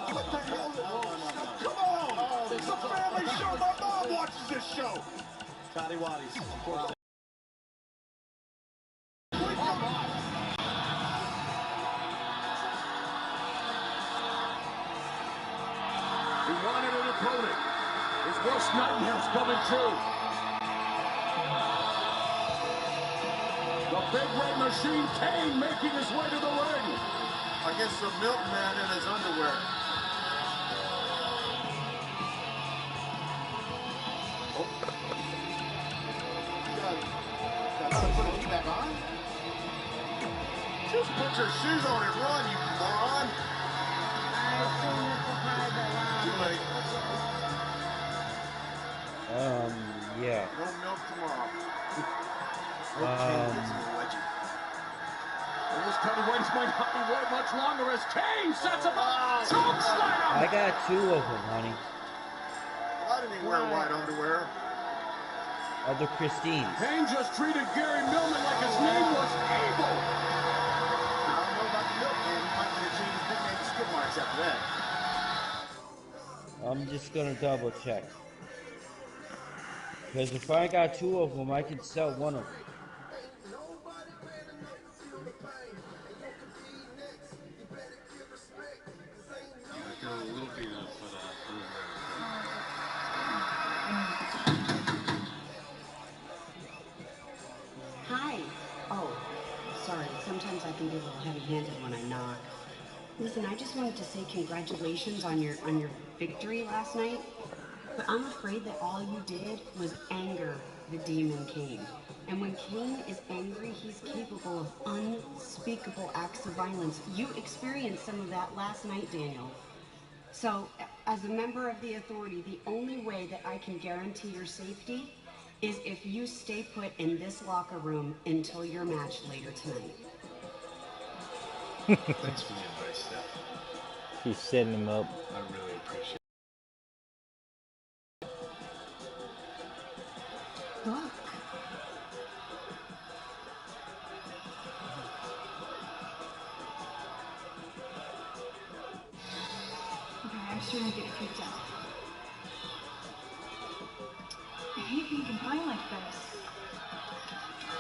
What the hell? Come on! It's a family show. My mom watches this show. Toddy Waddies. Of course. He wanted an opponent. His worst nightmare's coming true. The big red machine, Kane, making his way to the ring. Against the milkman in his underwear. Oh. Put his back on? Just put your shoes on and run, you moron. Too late. Yeah. No milk tomorrow. This Teddy White's might not be worth much longer as Kane sets him up. Choke slam! I got 2 of them, honey. Why didn't he wear white underwear? Other Christines. Kane just treated Gary Millman like his name was Abel. I don't know about the milkman. He might have changed his nickname to skid marks after that. I'm just gonna double check. Because if I got 2 of them, I could sell 1 of them. Hi. Oh, sorry. Sometimes I can be a little heavy-handed when I knock. Listen, I just wanted to say congratulations on your victory last night. But I'm afraid that all you did was anger the demon Kane. And when Kane is angry, he's capable of unspeakable acts of violence. You experienced some of that last night, Daniel. So, as a member of the Authority, the only way that I can guarantee your safety is if you stay put in this locker room until your match later tonight. Thanks for the advice, Steph. He's setting him up. I really appreciate it. Look. Okay, I'm just trying to get it freaked out. I hate being confined like this.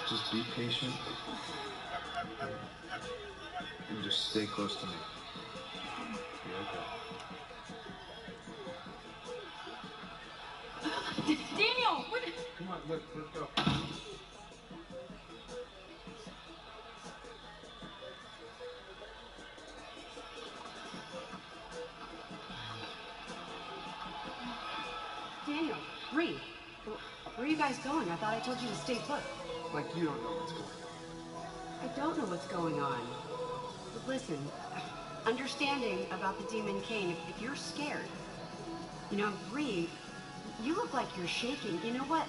Just be patient. And just stay close to me. Be okay. Daniel! What? Come on, let's go. Daniel, Bree, where are you guys going? I thought I told you to stay put. Like you don't know what's going on. I don't know what's going on. But listen, understanding about the demon Kane, if you're scared, you know, Bree, you look like you're shaking. You know what?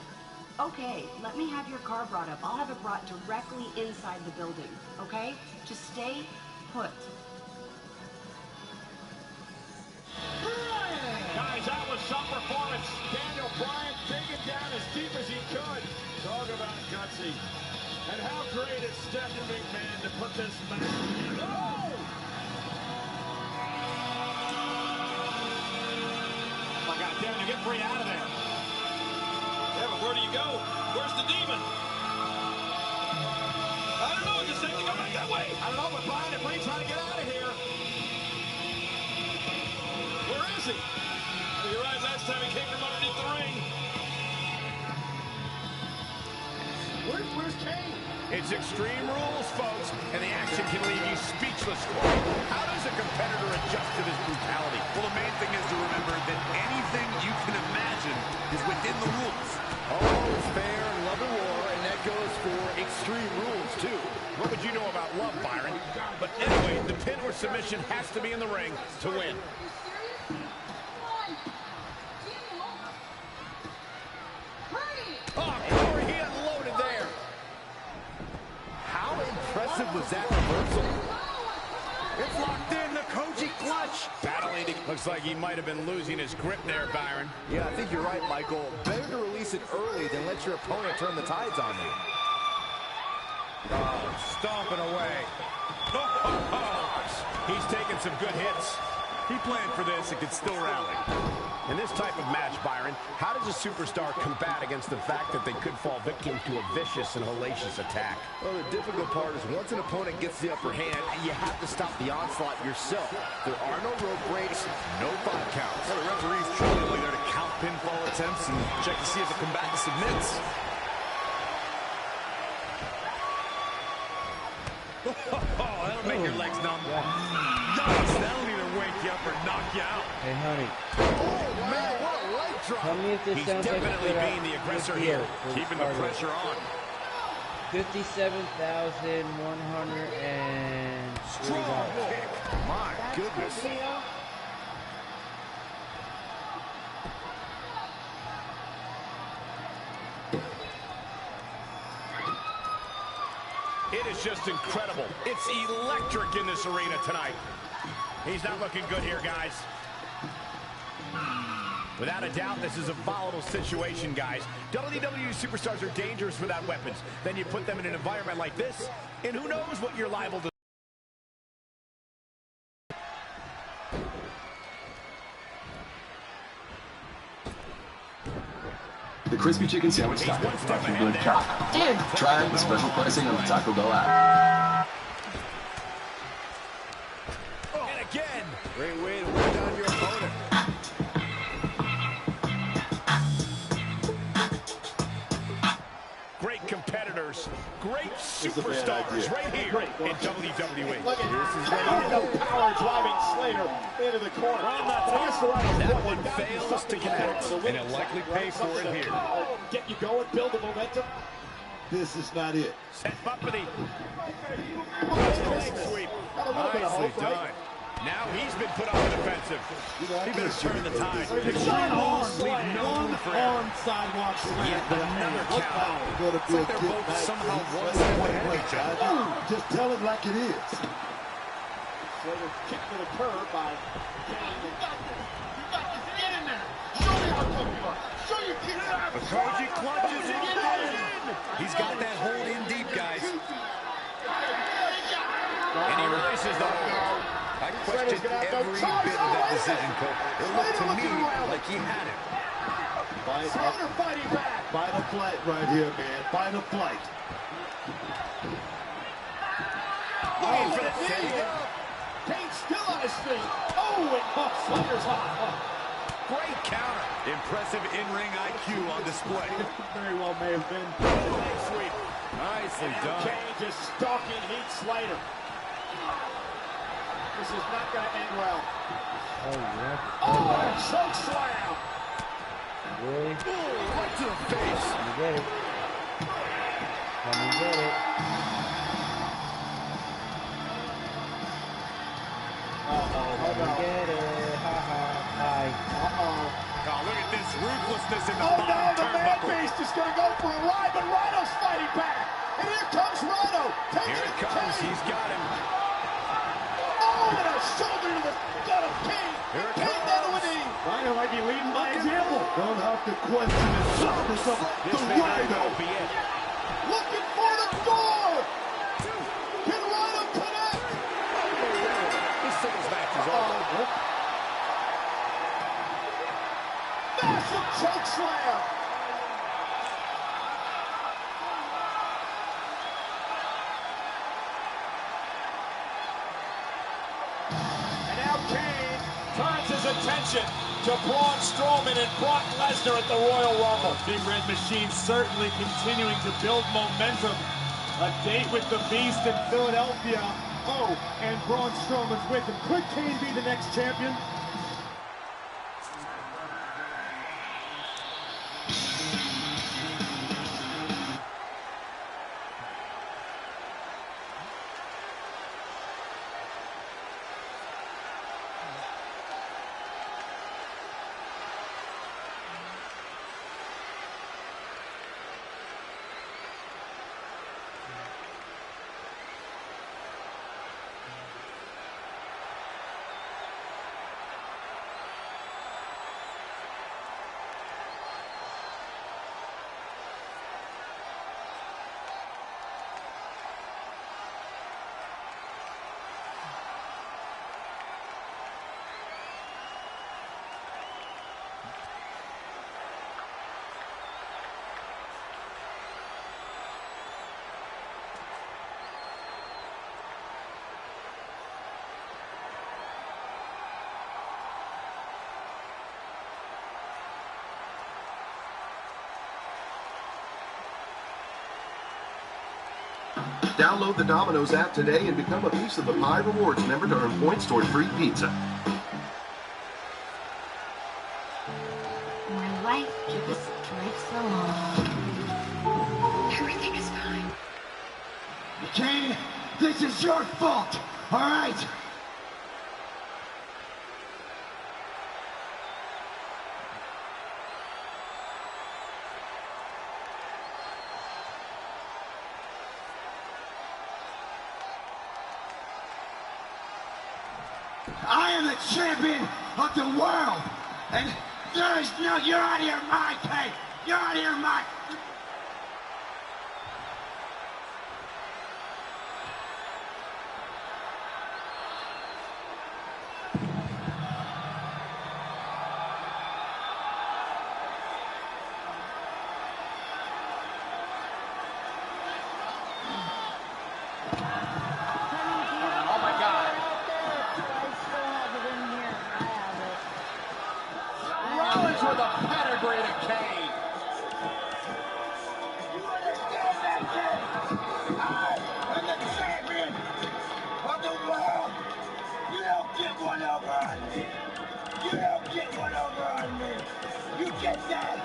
Okay, let me have your car brought up. I'll have it brought directly inside the building, okay? Just stay put. Guys, that was some performance. Daniel Bryan taking down as deep as he could. Talk about gutsy. And how great is Stephanie McMahon to put this match together. Oh! My God, Daniel, get Bree out of there. Yeah, but where do you go? Where's the demon? I don't know, just have to go back that way. I don't know, but Bryan and Bree trying to get out of here. Where is he? You're right, last time he came from underneath the ring. Where's Kane? It's Extreme Rules, folks, and the action can leave you speechless. How does a competitor adjust to this brutality? Well, the main thing is to remember that anything you can imagine is within the rules. All is fair in love and war, and that goes for Extreme Rules, too. What would you know about love, Byron? But anyway, the pin or submission has to be in the ring to win. Oh, Corey, he unloaded there. How impressive was that reversal? It's locked in, the Koji clutch. Battling, looks like he might have been losing his grip there, Byron. Yeah, I think you're right, Michael. Better to release it early than let your opponent turn the tides on you. Oh, stomping away. Oh, he's taking some good hits. He planned for this and could still rally. In this type of match, Byron, how does a superstar combat against the fact that they could fall victim to a vicious and hellacious attack? Well, the difficult part is once an opponent gets the upper hand, you have to stop the onslaught yourself. There are no rope breaks, no 5 counts. Well, the referee's truly only there to count pinfall attempts and check to see if the combatant submits. Oh, that'll make your legs numb. Nice. That'll either wake you up or knock you out. Hey, honey. Oh, man, what a leg drop. Tell me if this He's sounds like definitely a being the aggressor here, keeping the pressure on. 57,103 Strong kick. My goodness. It is just incredible. It's electric in this arena tonight. He's not looking good here, guys. Without a doubt, this is a volatile situation, guys. WWE superstars are dangerous without weapons. Then you put them in an environment like this, and who knows what you're liable to. The crispy chicken sandwich taco. Dude. Try the special pricing on the Taco Bell app. And again, great way to wear down your opponent. Great competitors, great superstars right here in WWE. This is power driving Slater into the corner. That one fails to connect, and he'll likely pay for it here. Get you going, build the momentum. This is not it. Set up for the leg sweep. Nicely done. Now he's been put on the defensive. He better turn the tide. Leave no room for error. Sidewalk Yet another count. It's like they're both somehow one step ahead of each other. Just tell it like it is. Slater kicked to the curb by Koji clutches it in. He's got that hold in deep, guys. And he releases the hold. I questioned every bit of that decision, Cole. It looked to me like he had it. Slater fighting back. By the flight right here, man. By the flight. Looking for the knee. Kane's still on his feet. Oh, and Slater's hot. Great counter. Impressive in-ring IQ on display. Very well may have been. Leg sweep. Nicely done. Kane just stalking Heath Slater. This is not going to end well. Oh, yeah. Oh, choke slam. Really? Ooh, right to the face. Come and get it. Come and get it. Come and get it. Ha ha. Hi. Oh, look at this ruthlessness in the Oh no, bottom the man turnbuckle. beast is going to go for a ride, but Rhino's fighting back. And here comes Rhino. Here it comes. He's got him. Oh, and a shoulder to the gut of Kane. Here it Kane down to a knee. Rhino might be leading by example. Don't have to question the softness of This the may very Rhino. well be it. Looking for the door. Can Rhino connect? This singles match is over. Massive choke slam. And now Kane turns his attention to Braun Strowman and Brock Lesnar at the Royal Rumble. Big Red Machine certainly continuing to build momentum. A date with the Beast in Philadelphia. Oh, and Braun Strowman's with him. Could Kane be the next champion? Download the Domino's app today and become a piece of the Pie Rewards member to earn points toward free pizza. My life just drifts along. Everything is fine. Kane, this is your fault, all right? I am the champion of the world, and there is no, you're out of your mind, Kane. You're out of your mind. With a pedigree to Kane. You understand that, Kane? I am the champion of the world. You don't get one over on me. You don't get one over on me. You get that?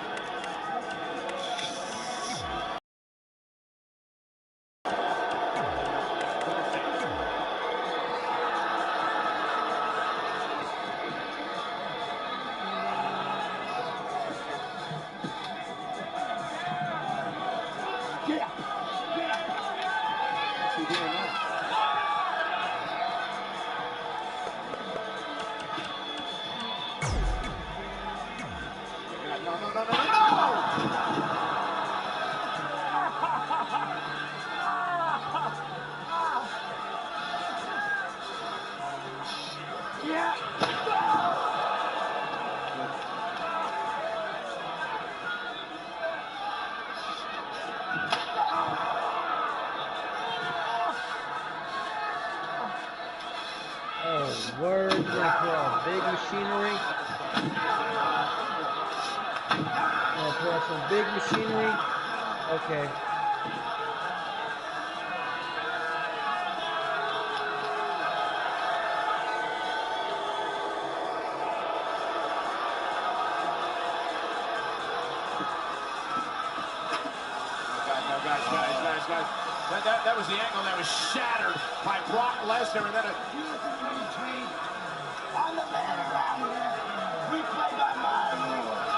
Oh, word, gonna pull out big machinery. Gonna pull out some big machinery. Okay. Guys. That was the angle that was shattered by Brock Lesnar, and then On the man around here, we play by my rules.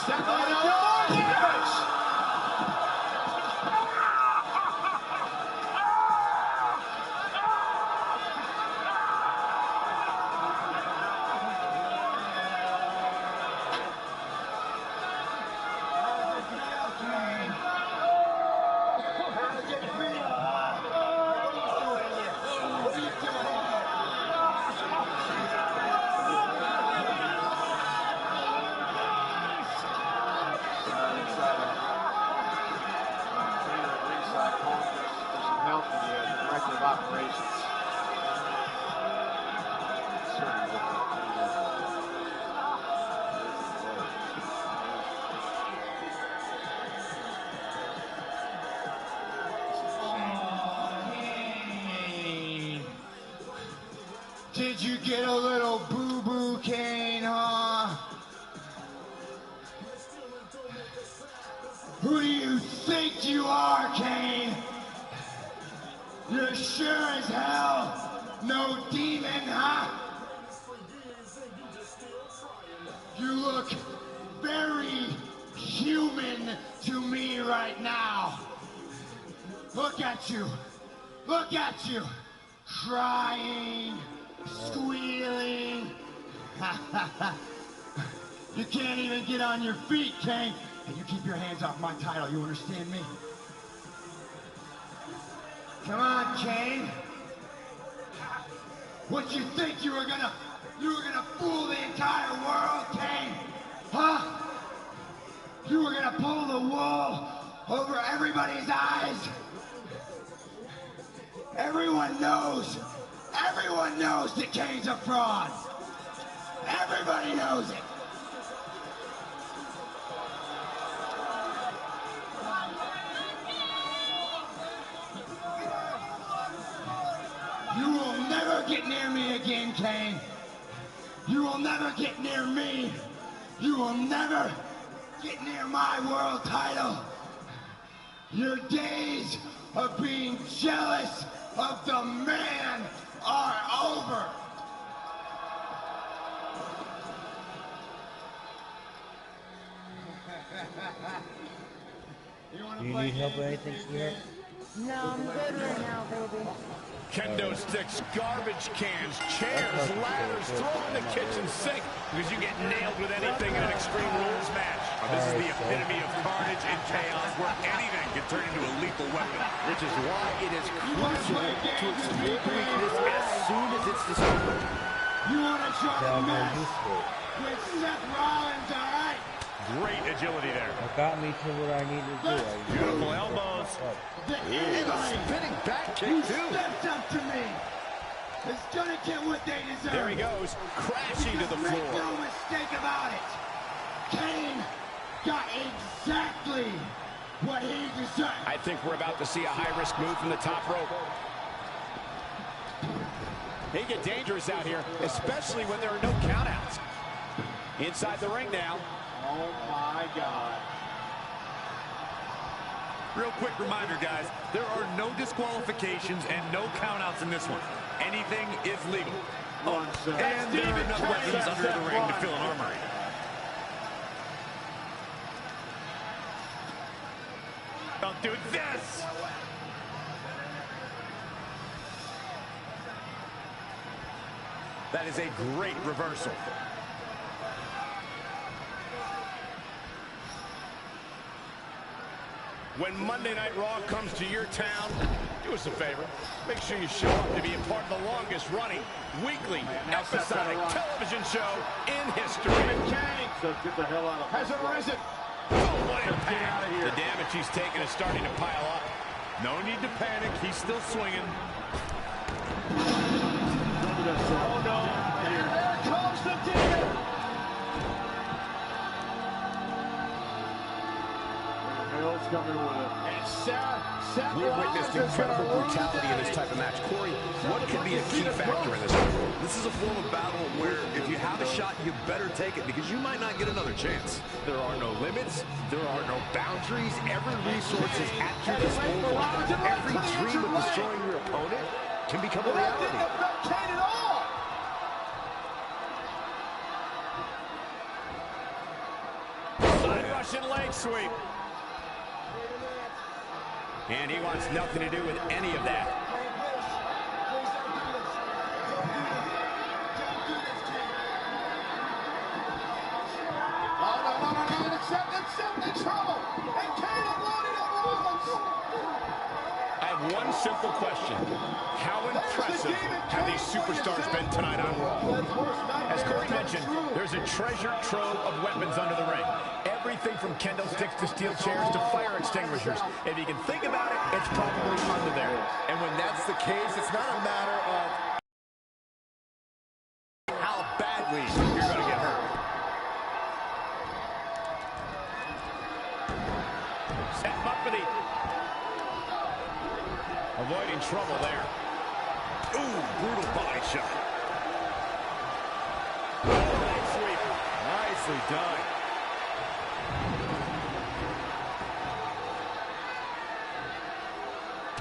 it's definitely no more damage. Did you get a little boo-boo, Kane, huh? Who do you think you are, Kane? You're sure as hell no demon, huh? You look very human to me right now. Look at you. Look at you. Crying, squealing. You can't even get on your feet, Kane. And you keep your hands off my title, you understand me? Come on, Kane. What you think you were gonna fool the entire world, Kane? Huh? You were gonna pull the wool over everybody's eyes? Everyone knows that Kane's a fraud. Everybody knows it. never get near me again, Kane. You will never get near me. You will never get near my world title. Your days of being jealous of the man are over. Do you need help with anything, sweetheart? No, I'm good right now, baby. Kendo sticks, garbage cans, chairs, ladders, throw in the kitchen sink because you get nailed with anything in an Extreme Rules match. This is the epitome of carnage and chaos where anything can turn into a lethal weapon. Which is why it is crucial to explain this as soon as it's discovered. You want to try to mess with Seth Rollins, all right? Great agility there. It got me to what I need to do. Beautiful elbows. And a spinning back kick, who too. steps up to me is gonna get what they deserve. There he goes, crashing to the floor. Make no mistake about it. Kane got exactly what he deserved. I think we're about to see a high-risk move from the top rope. They get dangerous out here, especially when there are no countouts. Inside the ring now. Oh my God. Real quick reminder, guys, there are no disqualifications and no countouts in this one. Anything is legal. Oh, and there are enough weapons under the ring to fill an armory. Don't do this! That is a great reversal. When Monday Night Raw comes to your town, do us a favor. Make sure you show up to be a part of the longest-running weekly episodic television show in history. So get the hell out of Has arisen. Oh, what impact! The damage he's taken is starting to pile up. No need to panic. He's still swinging. Oh no! And there comes the demon. Hell's coming with it. And Seth We've witnessed incredible brutality in this type of match. Corey, what could be a key factor in this one? This is a form of battle where if you have a shot, you better take it because you might not get another chance. There are no limits. There are no boundaries. Every resource is at your disposal. Every dream of destroying your opponent can become a reality. That didn't affect Kane at all. Side Russian leg sweep. And he wants nothing to do with any of that. It's in trouble. And Kane unloaded at Rollins. I have one simple question. How impressive have these superstars been tonight on Raw? As Corey mentioned, there's a treasure trove of weapons under the ring. Everything from kendo sticks to steel chairs to fire extinguishers. If you can think about it, it's probably under there. And when that's the case, it's not a matter of how badly you're going to get hurt. Set him up for the... Avoiding trouble there. Ooh, brutal body shot. Leg sweep. Nicely done.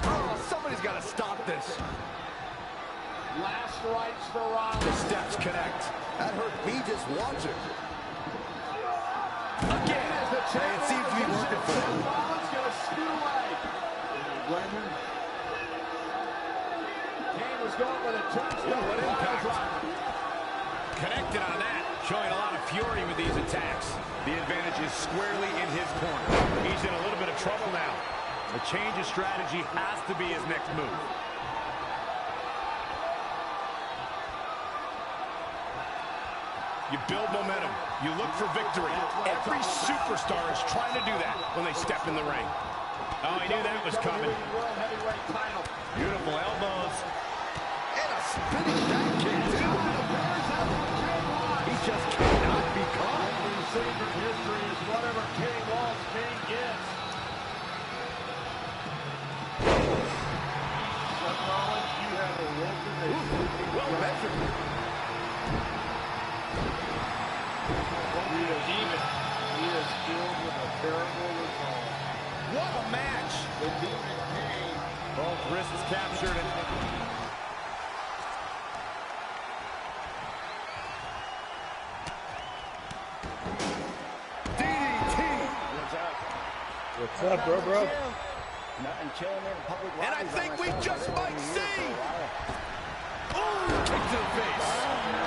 Oh, somebody's got to stop this. Last rites for Rollins. The steps connect. that hurt me just watching. Again. Hey, it seems to be working for him. Rollins gonna scoot away. Raymond. Kane was going with a tombstone. What impact. Connected on that. Showing a lot of fury with these attacks. The advantage is squarely in his corner. He's in a little bit of trouble now. A change of strategy has to be his next move. You build momentum. You look for victory. Every superstar is trying to do that when they step in the ring. Oh, he knew that was coming. Beautiful elbows. And a spinning back kick, too. He just cannot be caught. The secret history is whatever Kane wants, Kane gets. Seth Rollins, you have awoken a demon. He is filled with a terrible resolve. What a match! The demon pain. Both wrists captured. DDT! What's up? What's up, bro? Nothing chilling in public. And I think we just might see. Ooh, kick to the face.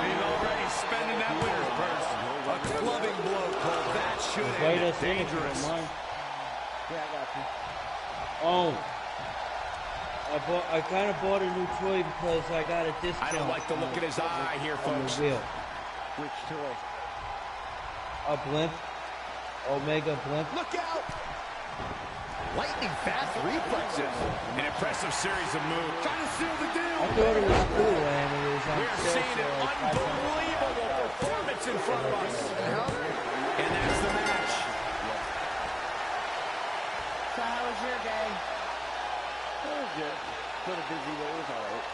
He's already spending that winner's purse. A clubbing blow, Cole. That should end dangerous. Yeah, I got you. Oh. I kind of bought a new toy because I got a discount. I don't like the look in his eye here, folks. Which toy? A blimp. Omega blimp. Look out! Lightning fast reflexes. An impressive series of moves. Trying to seal the deal. I thought it was cool, and it was on We're sale seeing an unbelievable performance in front of us. And that's the match. So how was your day? It was good. Been a busy day. It was all right.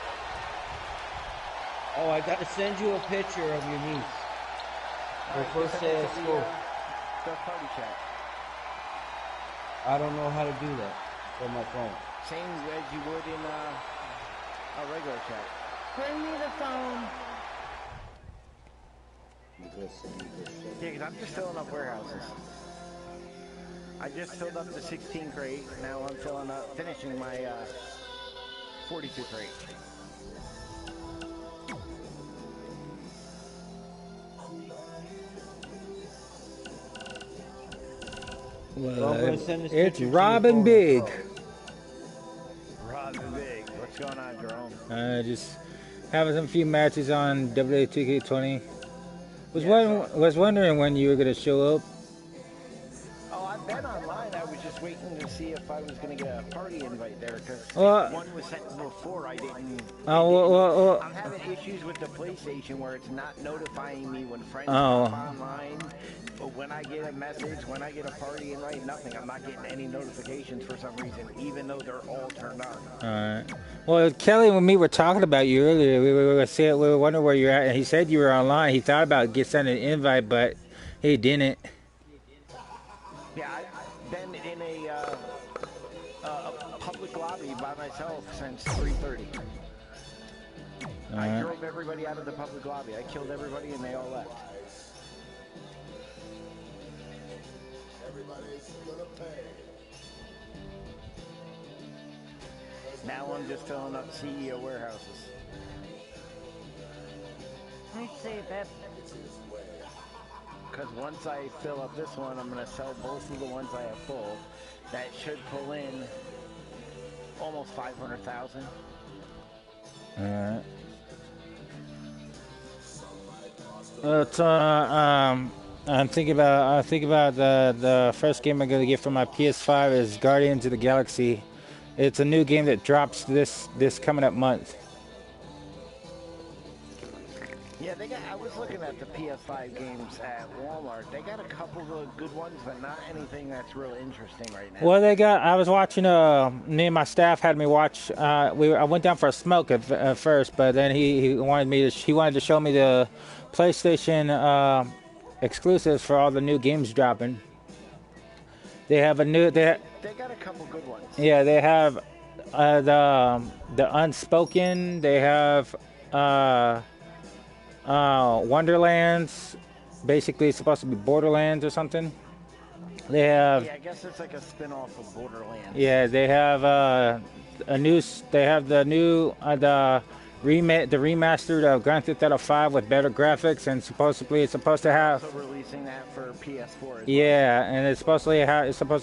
Oh, I got to send you a picture of your niece. Her first day of school. The party chat. I don't know how to do that on my phone. Same as you would in a regular chat. Bring me the phone. Yeah, because I'm just filling up warehouses. I just filled up the 16 crate. Now I'm finishing my 42 crate. Well, it's Robin Big. Robin Big. What's going on, Jerome? Just having some few matches on WA2K20. Was wondering when you were gonna show up. Oh, I've been online. I was just waiting to see if I was gonna get a party invite there because one was sent before I didn't. I'm having issues with the PlayStation where it's not notifying me when friends come online. But when I get a message, when I get a party invite, nothing. I'm not getting any notifications for some reason, even though they're all turned on. Alright. Well, Kelly and me were talking about you earlier. We were wondering where you're at, and he said you were online. He thought about sending an invite, but he didn't. Yeah, I've been in a public lobby by myself since 3:30. I drove everybody out of the public lobby. I killed everybody, and they all left. Now I'm just filling up CEO warehouses. Let me see, babe. Because once I fill up this one, I'm going to sell both of the ones I have full. That should pull in almost 500,000. Alright. It's I'm thinking about the first game I'm gonna get for my PS5 is Guardians of the Galaxy. It's a new game that drops this coming up month. Yeah, I was looking at the PS5 games at Walmart. They got a couple of good ones, but not anything that's real interesting right now. Well, I was watching. Me and my staff had me watch. I went down for a smoke at first, but then he wanted to show me the PlayStation exclusives for all the new games dropping. They have a new. They got a couple good ones. Yeah, they have the Unspoken. They have Wonderlands. Basically, it's supposed to be Borderlands or something. They have. Yeah, I guess it's like a spin-off of Borderlands. Yeah, they have They have the new the remastered of Grand Theft Auto 5 with better graphics, and supposedly it's supposed to have. Also releasing that for PS4. Yeah, and it's supposed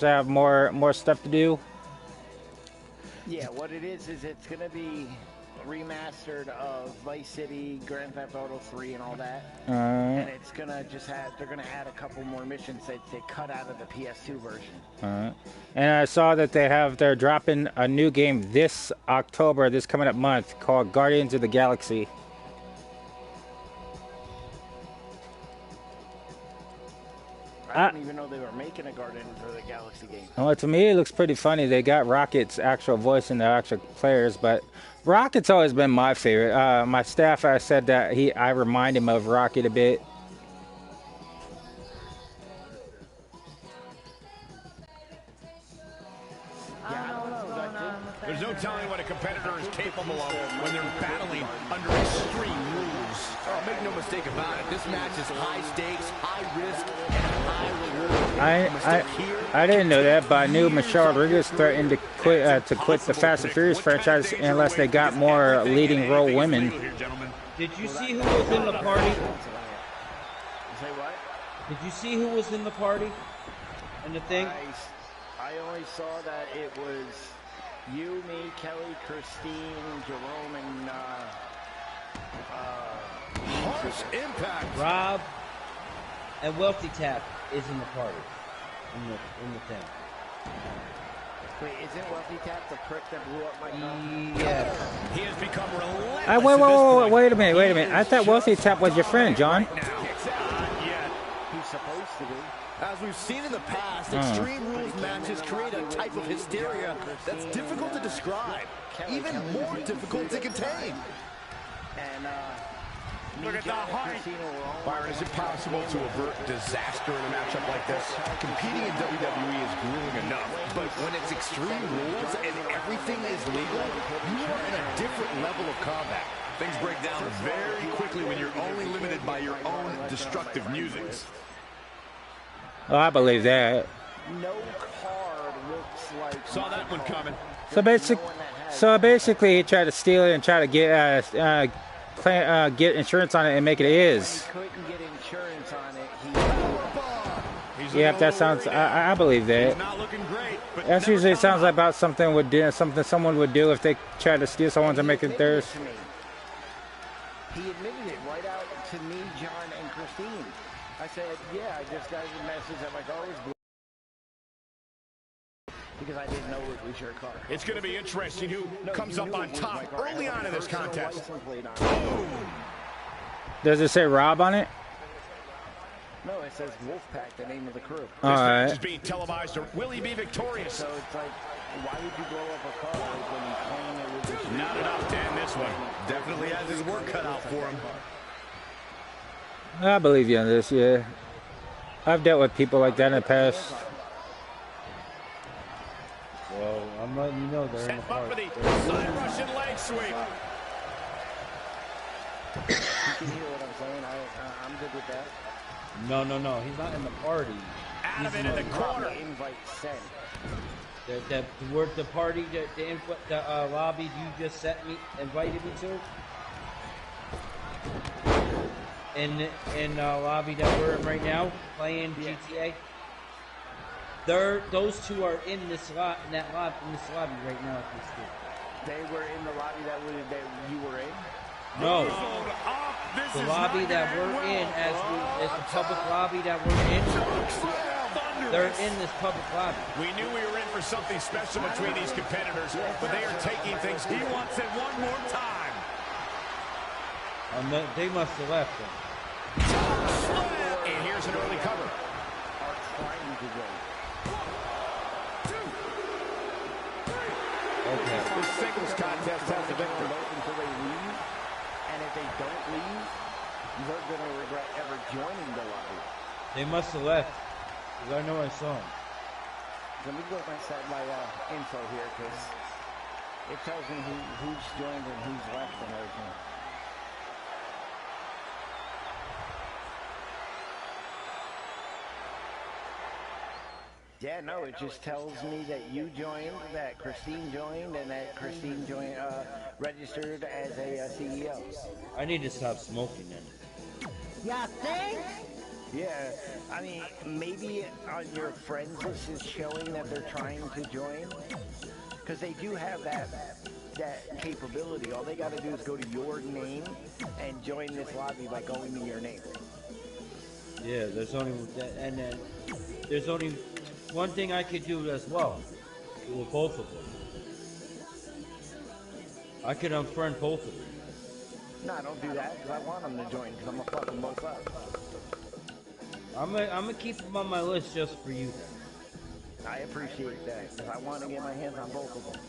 to have more stuff to do. Yeah, what it is it's gonna be remastered of Vice City, Grand Theft Auto 3, and all that. And it's gonna they're gonna add a couple more missions that they cut out of the PS2 version. And I saw that they're dropping a new game this October, this coming up month, called Guardians of the Galaxy. I didn't even know they were making a Guardians of the Galaxy game. Well, to me, it looks pretty funny. They got Rocket's actual voice in the actual players, but Rocket's always been my favorite. My staff said that I remind him of Rocket a bit. Make no mistake about it. This match is high stakes, high risk, and high reward. I didn't know that, but I knew Michelle Rodriguez threatened to quit the Fast and Furious franchise unless they got more leading role women. Did you see who was in the party? Say what? Did you see who was in the party? And the thing? I only saw that it was you, me, Kelly, Christine, Jerome, and harsh impact. Rob and Wealthy Tap is in the party. In the thing. Wait, isn't Wealthy Tap the prick that blew up my car? Yeah. He has become relentless. Wait a minute. I thought Wealthy Tap was your friend, John. He's supposed to be. As we've seen in the past, Extreme Rules matches create a type of hysteria that's difficult to describe, even more difficult to contain. And look at the height. Byron, is it possible to avert disaster in a matchup like this? Competing in WWE is grueling enough, but when it's Extreme Rules and everything is legal, you are in a different level of combat. Things break down very quickly when you're only limited by your own destructive musings. Oh, I believe that. No card looks like. Saw that one coming. So basically, he tried to steal it and try to get insurance on it and make it his. He couldn't get insurance on it. Yeah, if that sounds, I believe that. He's not looking great, but that usually sounds like about something someone would do if they tried to steal someone's and make it theirs. He admitted it right out to me, John, and Christine. I said, yeah, I just got a message that my car was blue because I didn't know it was your car. It's going to be interesting who comes up on top early on in this contest. Does it say Rob on it? No, it says Wolfpack, the name of the crew. All right. This match is being televised. Will he be victorious? So it's like, why would you blow up a car when you claim it was a... Not enough to end this one. Definitely has his work cut out for him. I believe you on this, yeah. I've dealt with people like that in the past. Well, I'm letting you know they're in the party. Side Russian leg sweep. You can hear what I'm saying. I'm good with that. No. He's not in the party. Out of it in the corner. Invite sent. The party, the lobby you just invited me to. In lobby that we're in right now, playing GTA. Those two are in this lobby right now. They were in the lobby that you were in. No, the lobby that we're in, as the public lobby that we're in, they're in this public lobby. We knew we were in for something special between these competitors, but they are taking things. He wants it one more time. They must have left him. And here's an early cover. Okay. This singles contest has the victor. Until they leave, and if they don't leave, they're going to regret ever joining the lobby. They must have left, because I know I saw them. Let me go my info here, because it tells me who's joined and who's left and everything. Yeah, no, it just tells me that you joined, that Christine joined, and that Christine joined, registered as a CEO. I need to stop smoking then. Yeah, thanks. Yeah, I mean, maybe on your friends list is showing that they're trying to join, because they do have that capability. All they got to do is go to your name and join this lobby by going to your name. Yeah, there's only one thing I could do as well with both of them. I could unfriend both of them. No, don't do that, because I want them to join, because I'm going to fuck them both up. I'm gonna keep them on my list just for you. I appreciate that, because I want to get my hands on both of them.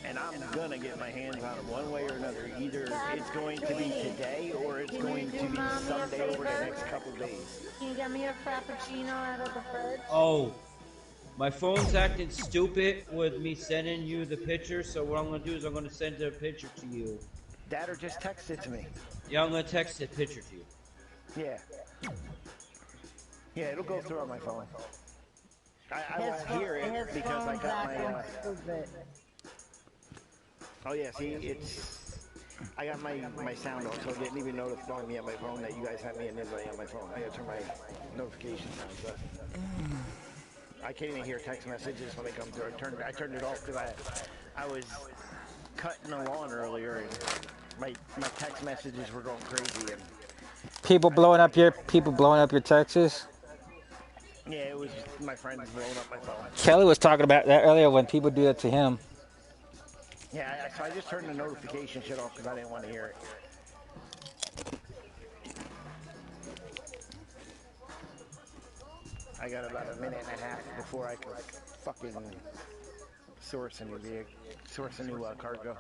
And I'm going to get my hands on them one way or another. Either it's going to be today, or it's going to be someday over the next couple days. Can you get me a Frappuccino out of the fridge? Oh, my phone's acting stupid with me sending you the picture, so what I'm going to do is I'm going to send the picture to you Dad, or just text it to me. Yeah, I'm gonna text the picture to you. Yeah. Yeah, it'll go through on my phone. I won't hear it because I got my. Oh yeah, see, I got my sound on, so it didn't even notify me on my phone that you guys had me an invite on my phone. I gotta turn my notifications on, so I can't even hear text messages when they come through. I turned it off because I was cutting the lawn earlier and my text messages were going crazy and people blowing up your Texas. yeah, it was my friends blowing up my phone. Kelly was talking about that earlier when people do that to him. Yeah, so I just turned the notification shit off because I didn't want to hear it. I got about a minute and a half before I could fucking source a new cargo.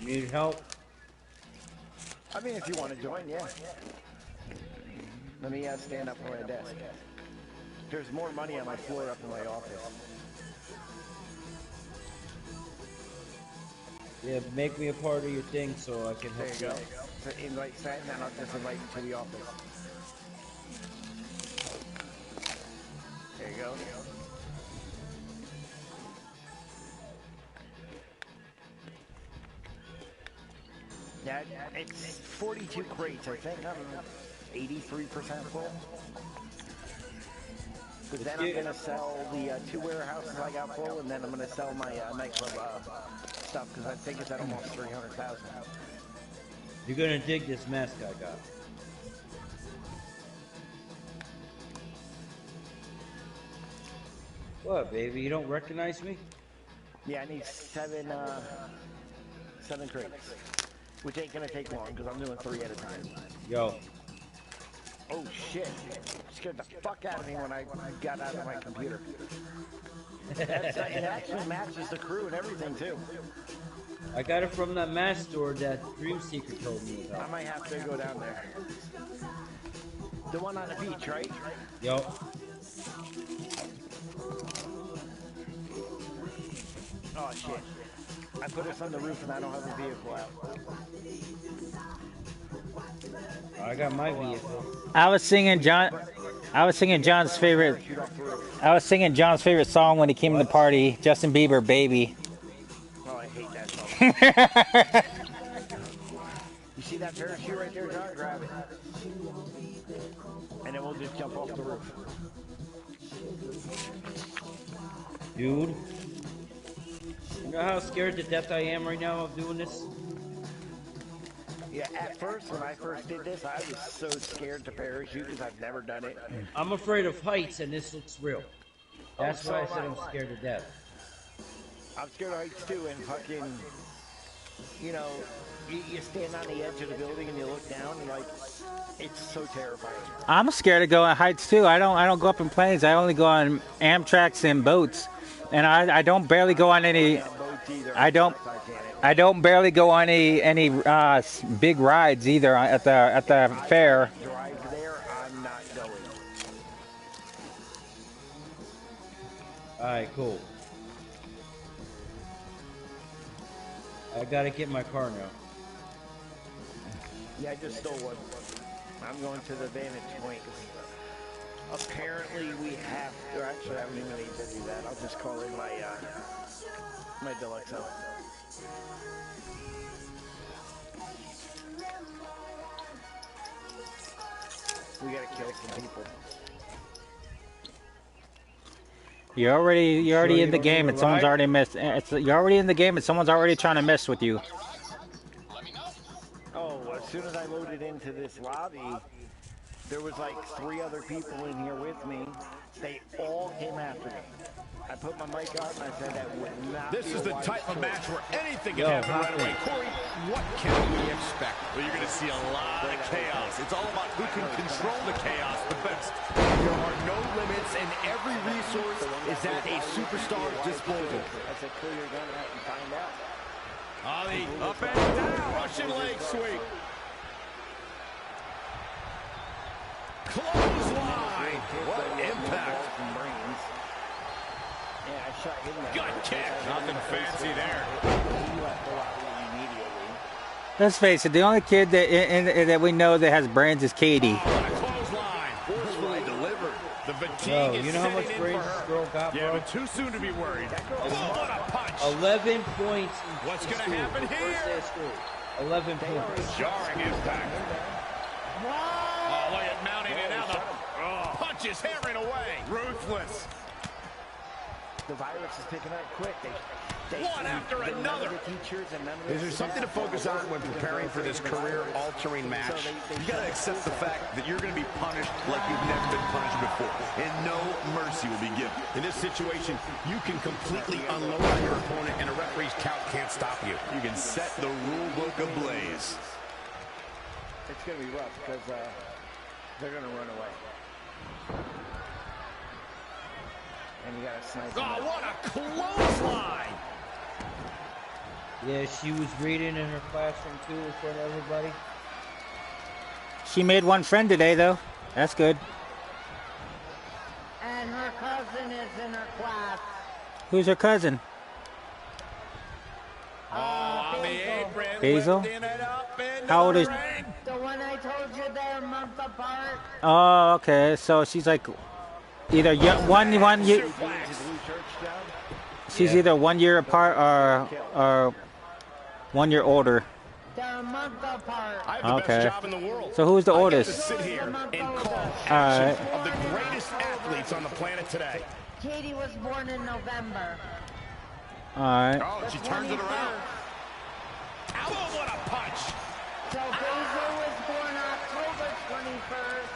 Need help? I mean, if you want to join, yeah. Let me stand up from my desk. There's more money on my floor up in my office. Yeah, make me a part of your thing so I can help you. There you go. So invite Stan, and I'll just invite you to the office. There you go. Yeah, it's 42 crates. I think I'm 83% full. Because then I'm going to sell the 2 warehouses I got full, and then I'm going to sell my nightclub stuff, because I think it's at almost 300,000. You're going to dig this mask I got. What, baby? You don't recognize me? Yeah, I need 7 crates. Which ain't going to take long, because I'm doing 3 at a time. Yo. Oh shit, scared the fuck out of me when I got out of my computer. It actually matches the crew and everything too. I got it from that mask store that Dream Seeker told me about. I might have to go down there. The one on the beach, right? Yo. Oh shit. I put us on the roof and I don't have a vehicle out. I got my vehicle. I was singing John's favorite song when he came to the party, Justin Bieber, Baby. Oh, I hate that song. You see that parachute right there, John? Grab it. And then we'll just jump off the roof. Dude. You know how scared to death I am right now of doing this? Yeah, at first, when I first did this, I was so scared to parachute because I've never done it. I'm afraid of heights, and this looks real. That's why I said I'm scared to death. I'm scared of heights too, and fucking, you know, you stand on the edge of the building and you look down, and like, it's so terrifying. I'm scared to go on heights too. I don't go up in planes. I only go on Amtraks and boats, and I don't barely go on any. I don't barely go on any big rides either at the fair. Drive there, I'm not going. All right, cool. I gotta get my car now. Yeah, I just stole one. I'm going to the vantage point. Apparently we have to, or actually I don't even need to do that. I'll just call in my my deluxe home. We gotta kill some people. You're already in the game, and someone's already messed. You're already in the game, and someone's already trying to mess with you. Oh, as soon as I loaded into this lobby, there was like 3 other people in here with me. They all came after me. I put my mic on and I said that would not This be is the a type of match where anything can Yo, happen right away. Corey, what can we expect? Well, you're going to see a lot of chaos. It's all about who can control the chaos the best. There are no limits, and every resource is at a superstar's disposal. I said, pull your gun out and find out. Ali, up and down, Russian leg sweep. Clothesline. What impact. Yeah, I shot him. Gut kick. Nothing fancy there. He left the lobby immediately. Let's face it, the only kid that we know that has brains is Katie. Forcefully delivered. The fatigue you know how much brains this girl got, bro? Yeah, but too soon to be worried. What a punch! 11 points. What's going to happen here? 11 points. Jarring impact. Oh, look at mounting it out. The punches hammering away. Ruthless. The virus is picking up quick. One after another. Is there something to focus on when preparing for this career-altering match? You got to accept the fact that you're going to be punished like you've never been punished before, and no mercy will be given. In this situation, you can completely unload on your opponent, and a referee's count can't stop you. You can set the rule book ablaze. It's going to be rough because they're going to run away. And you got to snipe. Oh, what a clothesline! Yeah, she was reading in her classroom too in front of everybody. She made one friend today, though. That's good. And her cousin is in her class. Who's her cousin? On the apron. Basil? Lifting it up into How old the is? ring. The one I told you they're a month apart. Oh, okay. So she's like either one year. She's either 1 year apart or 1 year older. They're a month apart. I have the Okay. best job in the world. So who's the I get oldest? to sit here and call Alright. action of the greatest athletes on the planet today. Katie was born in November. All right. Oh, she turns it around. Ow, what a punch! So Basil was born October 21st.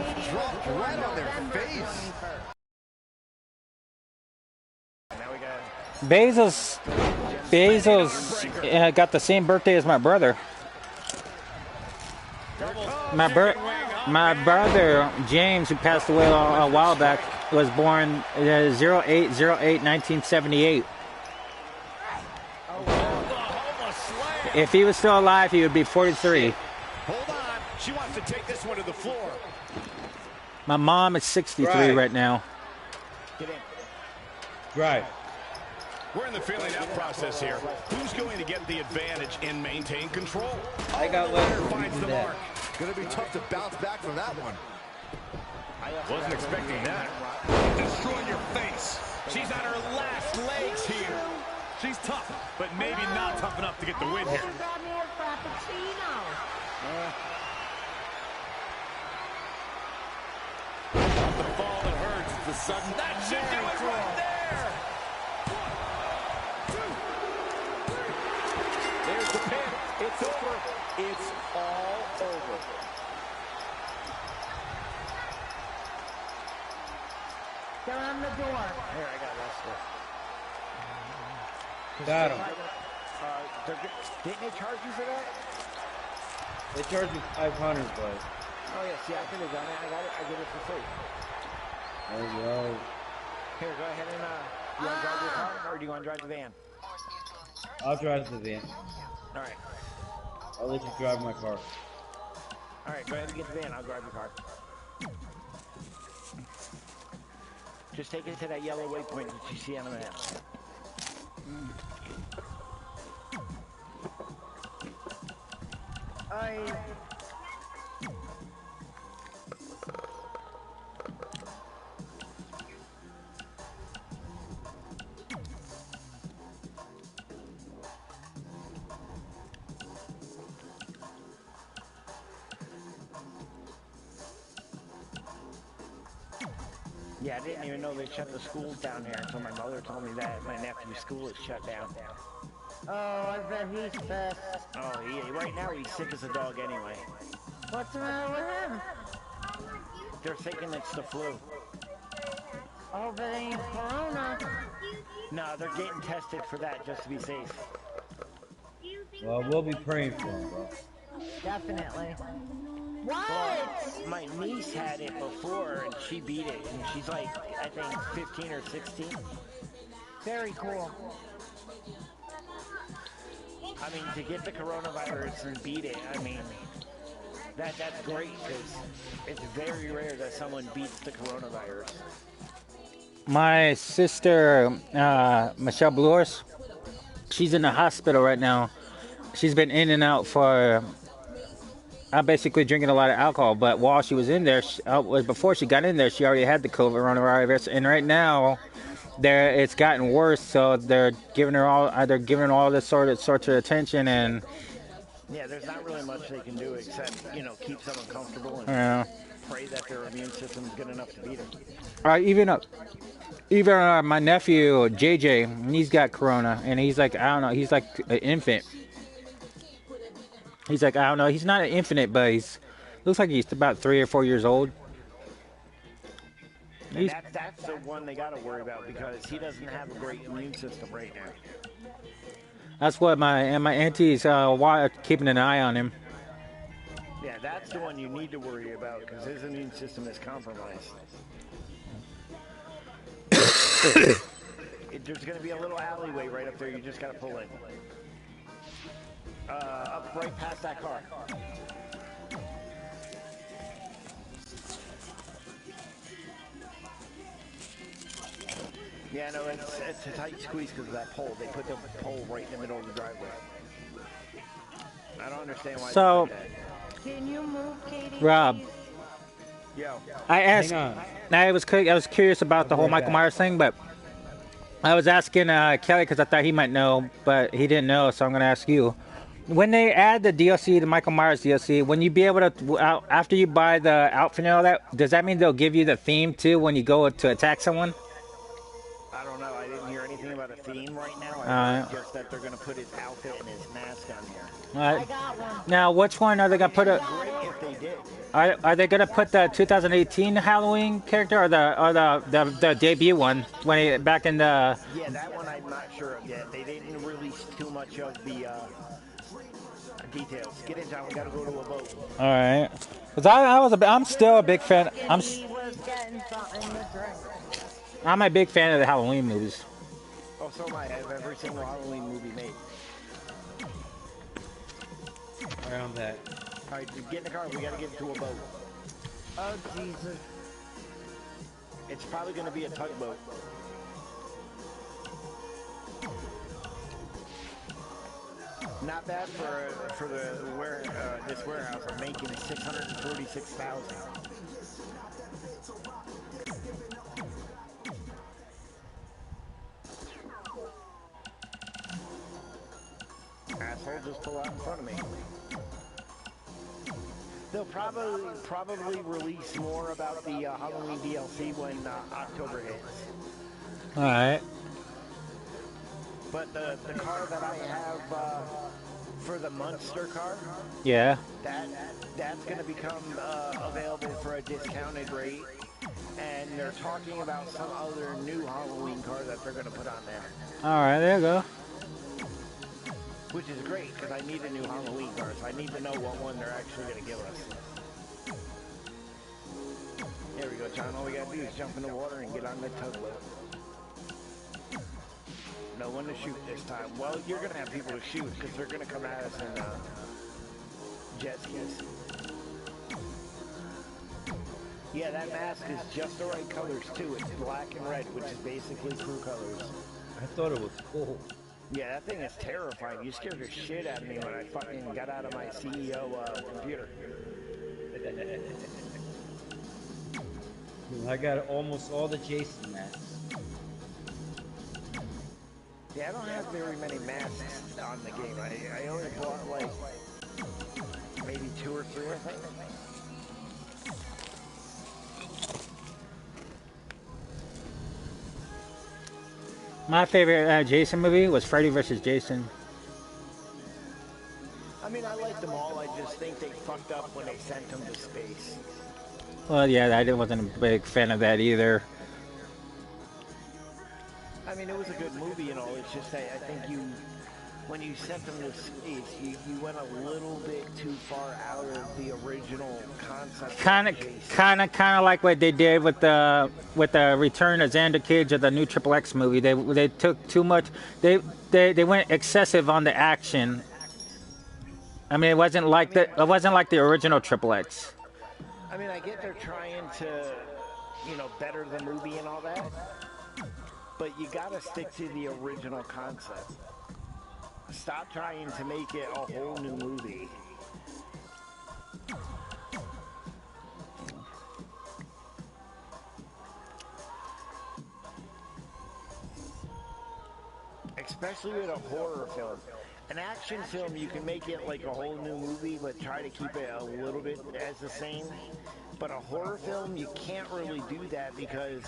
Katie Dropped was born right on their November face. 21st. Now we got Basil's got the same birthday as my brother. My brother James, who passed away a while back, was born 08/08/1978. If he was still alive, he would be 43. Hold on. She wants to take this one to the floor. My mom is 63 right now. Get in. Right. We're in the feeling out process here. Who's going to get the advantage and maintain control? I got letters. Finds the mark. Going to be tough to bounce back from that one. Wasn't expecting that. Destroy your face. She's on her last legs here. She's tough, but maybe not tough enough to get the win here. She got me a frappuccino. The fall that hurts. The sudden. That should do it right there. There's the pin. It's over. It's all over. They're on the door. Here, I got Lester. Got him. Didn't they charge you for that? They charged me 500, but. Oh, yeah, see, I could have done it. I got it. I get it for free. There you go. Here, go ahead and, you want to drive your car, or do you want to drive the van? I'll drive the van. All right. I'll let you drive my car. All right, go ahead and get the van. I'll drive your car. Just take it to that yellow waypoint that you see on the map. Yeah, I didn't even know they shut the schools down here until my mother told me that my nephew's school is shut down. Oh, I bet he's pissed. Oh, right now he's sick as a dog anyway. What's the matter with him? They're thinking it's the flu. Oh, but it ain't corona. No, they're getting tested for that just to be safe. Well, we'll be praying for him, bro. Definitely. What? Well, my niece had it before and she beat it, and she's like, I think 15 or 16. Very cool. I mean, to get the coronavirus and beat it, I mean, that's great, because it's very rare that someone beats the coronavirus. My sister, Michelle Blores, she's in the hospital right now, she's been in and out for. I'm basically drinking a lot of alcohol, but while she was in there, before she got in there, she already had the coronavirus, and right now, it's gotten worse. So they're giving her all this sorts of attention, and yeah, there's not really much they can do except keep someone comfortable and pray that their immune system's good enough to beat them. Even my nephew JJ, he's got corona, and he's like, I don't know, he's like an infant. He's like, I don't know, he's not an infant, but looks like he's about 3 or 4 years old. And that's the one they got to worry about because he doesn't have a great immune system right now. That's what my auntie's keeping an eye on him. Yeah, that's the one you need to worry about because his immune system is compromised. There's going to be a little alleyway right up there. You just got to pull in. Up right past that car. Yeah, no, it's a tight squeeze because of that pole. They put the pole right in the middle of the driveway. I don't understand why. So, can you move, Katie? Rob. Yo. I was curious about the whole Michael Myers thing, but I was asking Kelly because I thought he might know, but he didn't know, so I'm going to ask you. When they add the DLC, the Michael Myers DLC, when you be able to, after you buy the outfit and all that, does that mean they'll give you the theme too when you go to attack someone? I don't know. I didn't hear anything about a theme right now. I heard just that they're going to put his outfit and his mask on here. I got one. Now, which one are they going to put? Great if they did. Are they going to put the 2018 Halloween character or the debut one back in the? Yeah, that one I'm not sure of yet. They didn't release too much of the details. Get in, John. We got to go to a boat. All right. Because I'm still a big fan. I'm a big fan of the Halloween movies. Oh, so am I. I have every single Halloween movie made. Around that. All right, get in the car. We got to get to a boat. Oh, Jesus. It's probably going to be a tugboat. Not bad for this warehouse. I'm making $646,000. Asshole just pull out in front of me. They'll probably release more about the Halloween DLC when October hits. All right. But the car that I have for the Munster car, yeah, that's going to become available for a discounted rate. And they're talking about some other new Halloween car that they're going to put on there. All right, there you go. Which is great, because I need a new Halloween car, so I need to know what one they're actually going to give us. There we go, John. All we got to do is jump in the water and get on the tugboat. No one to shoot this time. Well, you're going to have people to shoot, because they're going to come at us in jet skis. Yeah, that mask is just the right colors, too. It's black and red, which is basically crew colors. I thought it was cool. Yeah, that thing is terrifying. You scared the shit out of me when I fucking got out of my CEO computer. I got almost all the Jason masks. Yeah, I don't have very many masks on the game. I only bought like maybe 2 or 3, I think. My favorite Jason movie was Freddy vs. Jason. I mean, I like them all. I just think they fucked up when they sent them to space. Well, yeah, I wasn't a big fan of that either. I mean, it was a good movie and all. It's just that I think when you sent them to space, you went a little bit too far out of the original concept. Kind of like what they did with the return of Xander Cage of the new Triple X movie. They took too much. They went excessive on the action. I mean, it wasn't like the original Triple X. I mean, I get they're trying to, better the movie and all that, but you gotta stick to the original concept. Stop trying to make it a whole new movie. Especially with a horror film. An action film, you can make it like a whole new movie, but try to keep it a little bit as the same. But a horror film, you can't really do that because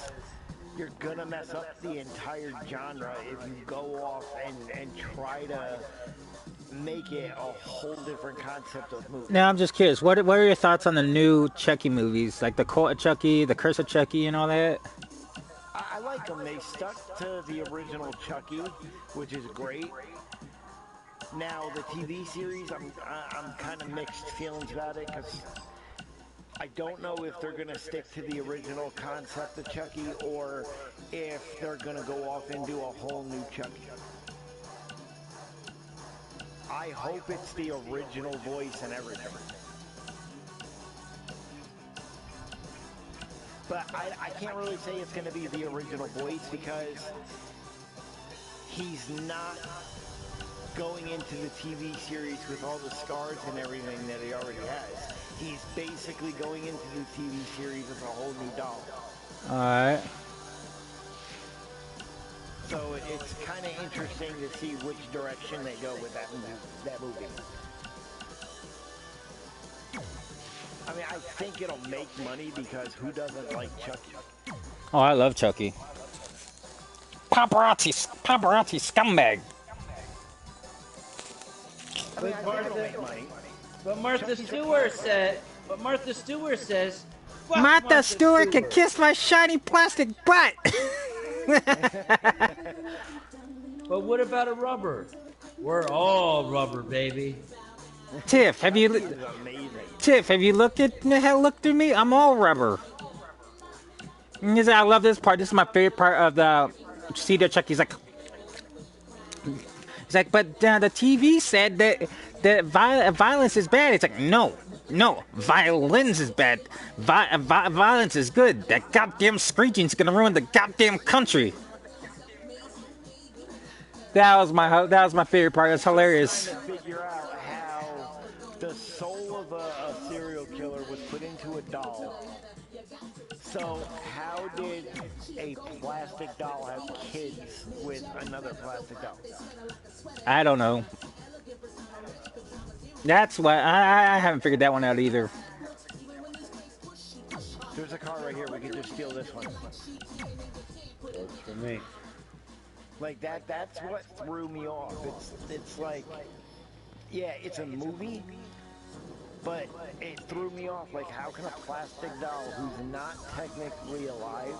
you're gonna mess up the entire genre if you go off and try to make it a whole different concept of movie. Now I'm just curious. What are your thoughts on the new Chucky movies, like the Cult of Chucky, the Curse of Chucky, and all that? I like them. They stuck to the original Chucky, which is great. Now the TV series, I'm kind of mixed feelings about it because I don't know if they're going to stick to the original concept of Chucky or if they're going to go off and do a whole new Chucky. I hope it's the original voice and everything. But I can't really say it's going to be the original voice because he's not going into the TV series with all the scars and everything that he already has. He's basically going into the TV series as a whole new doll. Alright. So it's kind of interesting to see which direction they go with that movie. I mean, I think it'll make money because who doesn't like Chucky? Oh, I love Chucky. Paparazzi scumbag. I mean, I think it'll make money. But Martha Stewart said. But Martha Stewart says. Martha Stewart can kiss my shiny plastic butt. But what about a rubber? We're all rubber, baby. Tiff, have you looked through me? I'm all rubber. And I love this part. This is my favorite part of the CD Chucky. He's like, but the TV said that violence is bad. It's like, no, violence is bad. Violence is good. That goddamn screeching's gonna ruin the goddamn country. That was my favorite part. It's hilarious. Trying to figure out how the soul of a serial killer was put into a doll. So how did a plastic doll have kids with another plastic doll? I don't know. That's why I haven't figured that one out either. There's a car right here. We can just steal this one. Works for me. Like that's what threw me off. It's like, yeah, it's a movie, but it threw me off. Like, how can a plastic doll who's not technically alive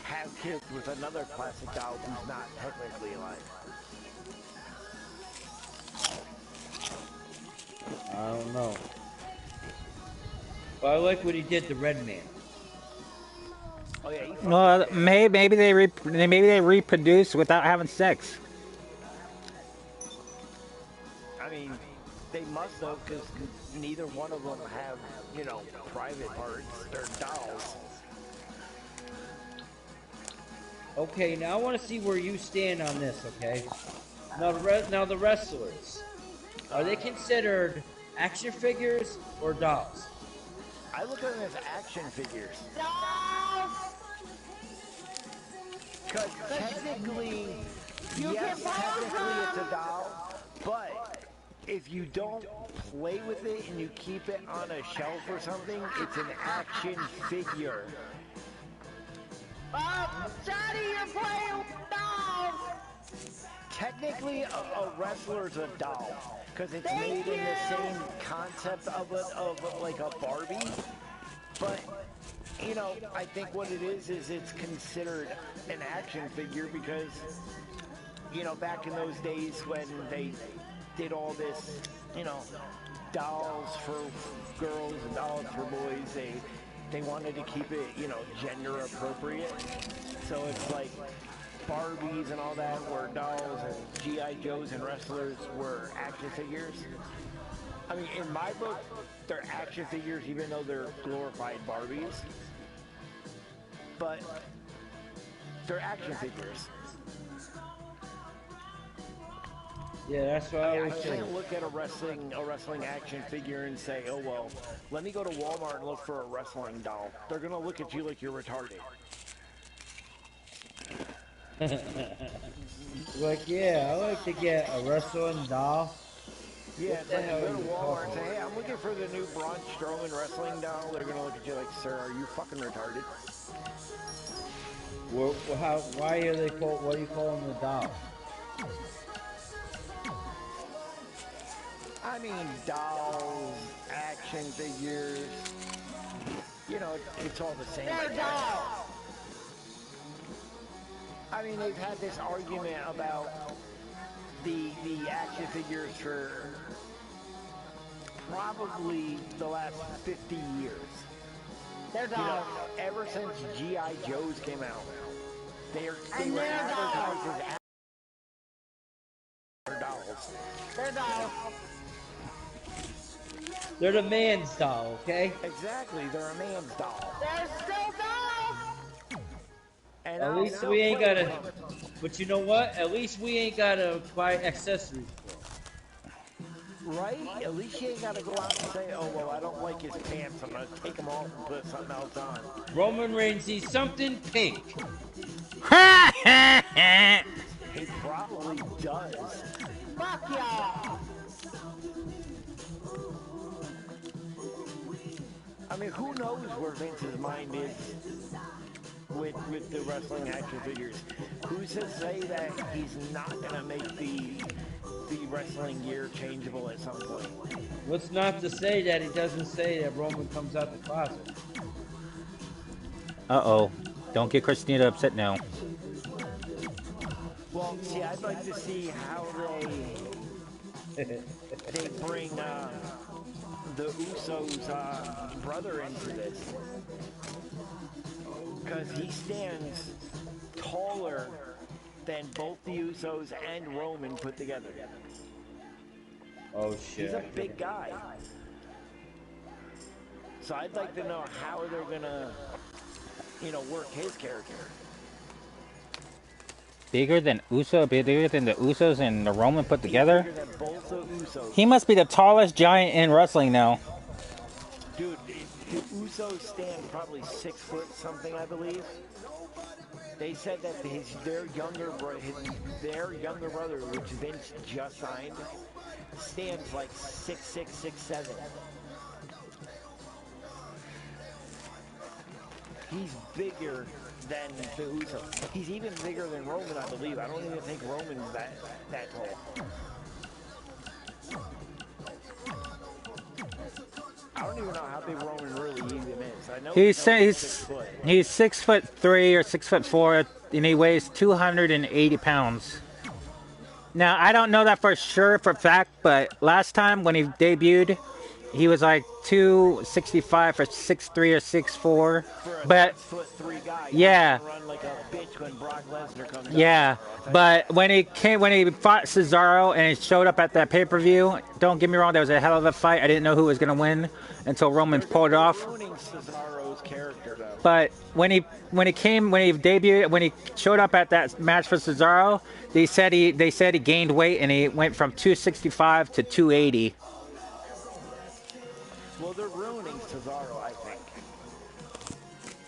have kids with another plastic doll who's not technically alive? I don't know. But I like what he did to Red Man. Oh yeah. Well, maybe they reproduce without having sex. I mean, they must have, because neither one of them have, private parts. They're dolls. Okay, now I want to see where you stand on this. Okay. Now the wrestlers, are they considered action figures or dolls? I look at them as action figures. Because technically, yes, technically it's a doll, but if you don't play with it and you keep it on a shelf or something, it's an action figure. Johnny, you're playing with dolls! Technically, a wrestler's a doll, because it's made in the same concept of like a Barbie, but I think what it is it's considered an action figure because, back in those days when they did all this, dolls for girls and dolls for boys, they wanted to keep it, gender appropriate. So it's like Barbies and all that were dolls and G.I. Joes and wrestlers were action figures. I mean, in my book, they're action figures even though they're glorified Barbies. But they're action figures. Yeah, that's what I I was saying. can't look at a wrestling action figure and say, oh well, let me go to Walmart and look for a wrestling doll. They're gonna look at you like you're retarded. Like, yeah, I like to get a wrestling doll. Yeah, What it's the like hell you are go to you Walmart and talking say, about? hey, I'm looking for the new Braun Strowman wrestling doll. They're gonna look at you like, sir, are you fucking retarded? Why are they called? What do you call them the doll? I mean, dolls, action figures. You know, it's all the same. They're dolls. I mean, they've had this argument about the action figures for probably the last 50 years. They're dolls. You know, ever since G.I. Joes came out, they were advertised as dolls. They're dolls. They're the man's doll, okay? Exactly, they're a man's doll. They're still dolls. And At least we ain't gotta. But you know what? At least we ain't gotta buy accessories for them. Right? At least you ain't gotta go out and say, oh, well, I don't like his pants. I'm gonna take them off and put something else on. Roman Reigns needs something pink. He probably does. Fuck y'all. I mean, who knows where Vince's mind is with the wrestling action figures? Who's to say that he's not gonna make the wrestling gear changeable at some point? What's not to say that he doesn't say that Roman comes out the closet? Uh-oh. Don't get Christina upset now. Well, see, I'd like to see how they bring the Usos' brother into this. Because he stands taller than both the Usos and Roman put together. Oh shit. He's a big guy. So I'd like to know how they're gonna, you know, work his character. Bigger than the Usos and the Roman put together? Bigger than both the Usos. He must be the tallest giant in wrestling now. Dude, the Usos stand probably 6 foot something, I believe. They said that their younger brother, which Vince just signed, stands like 6'6", 6'7". He's bigger than the Usos. He's even bigger than Roman, I believe. I don't even think Roman's that tall. I don't even know how big Roman really even is. I know He's 6 foot. He's 6'3" or 6'4", and he weighs 280 pounds. Now I don't know that for sure for fact, but last time when he debuted, he was like 265 for 6'3" or 6'4". But 6'3" guy, yeah, run like a bitch when Brock Lesnar comes yeah. But when he fought Cesaro and he showed up at that pay-per-view, don't get me wrong, there was a hell of a fight. I didn't know who was gonna win until Roman pulled it off. Cesaro's character, though. But when he debuted, when he showed up at that match for Cesaro, they said he gained weight and he went from 265 to 280. Well, they're ruining Cesaro, I think.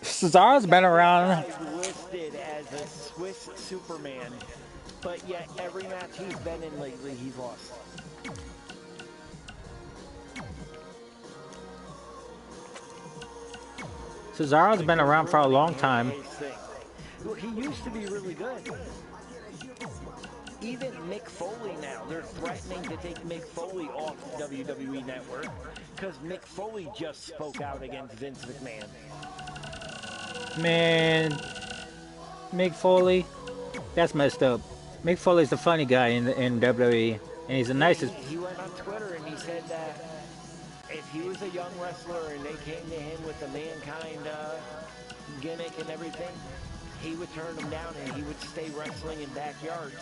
Cesaro's been around. He's listed as a Swiss Superman, but yet every match he's been in lately, he's lost. Cesaro's been around for a long time. Well, he used to be really good. Even Mick Foley now, they're threatening to take Mick Foley off WWE Network because Mick Foley just spoke out against Vince McMahon. Man, Mick Foley, that's messed up. Mick Foley's the funny guy in WWE, and he's the nicest. He went on Twitter and he said that if he was a young wrestler and they came to him with the Mankind gimmick and everything, he would turn them down and he would stay wrestling in backyards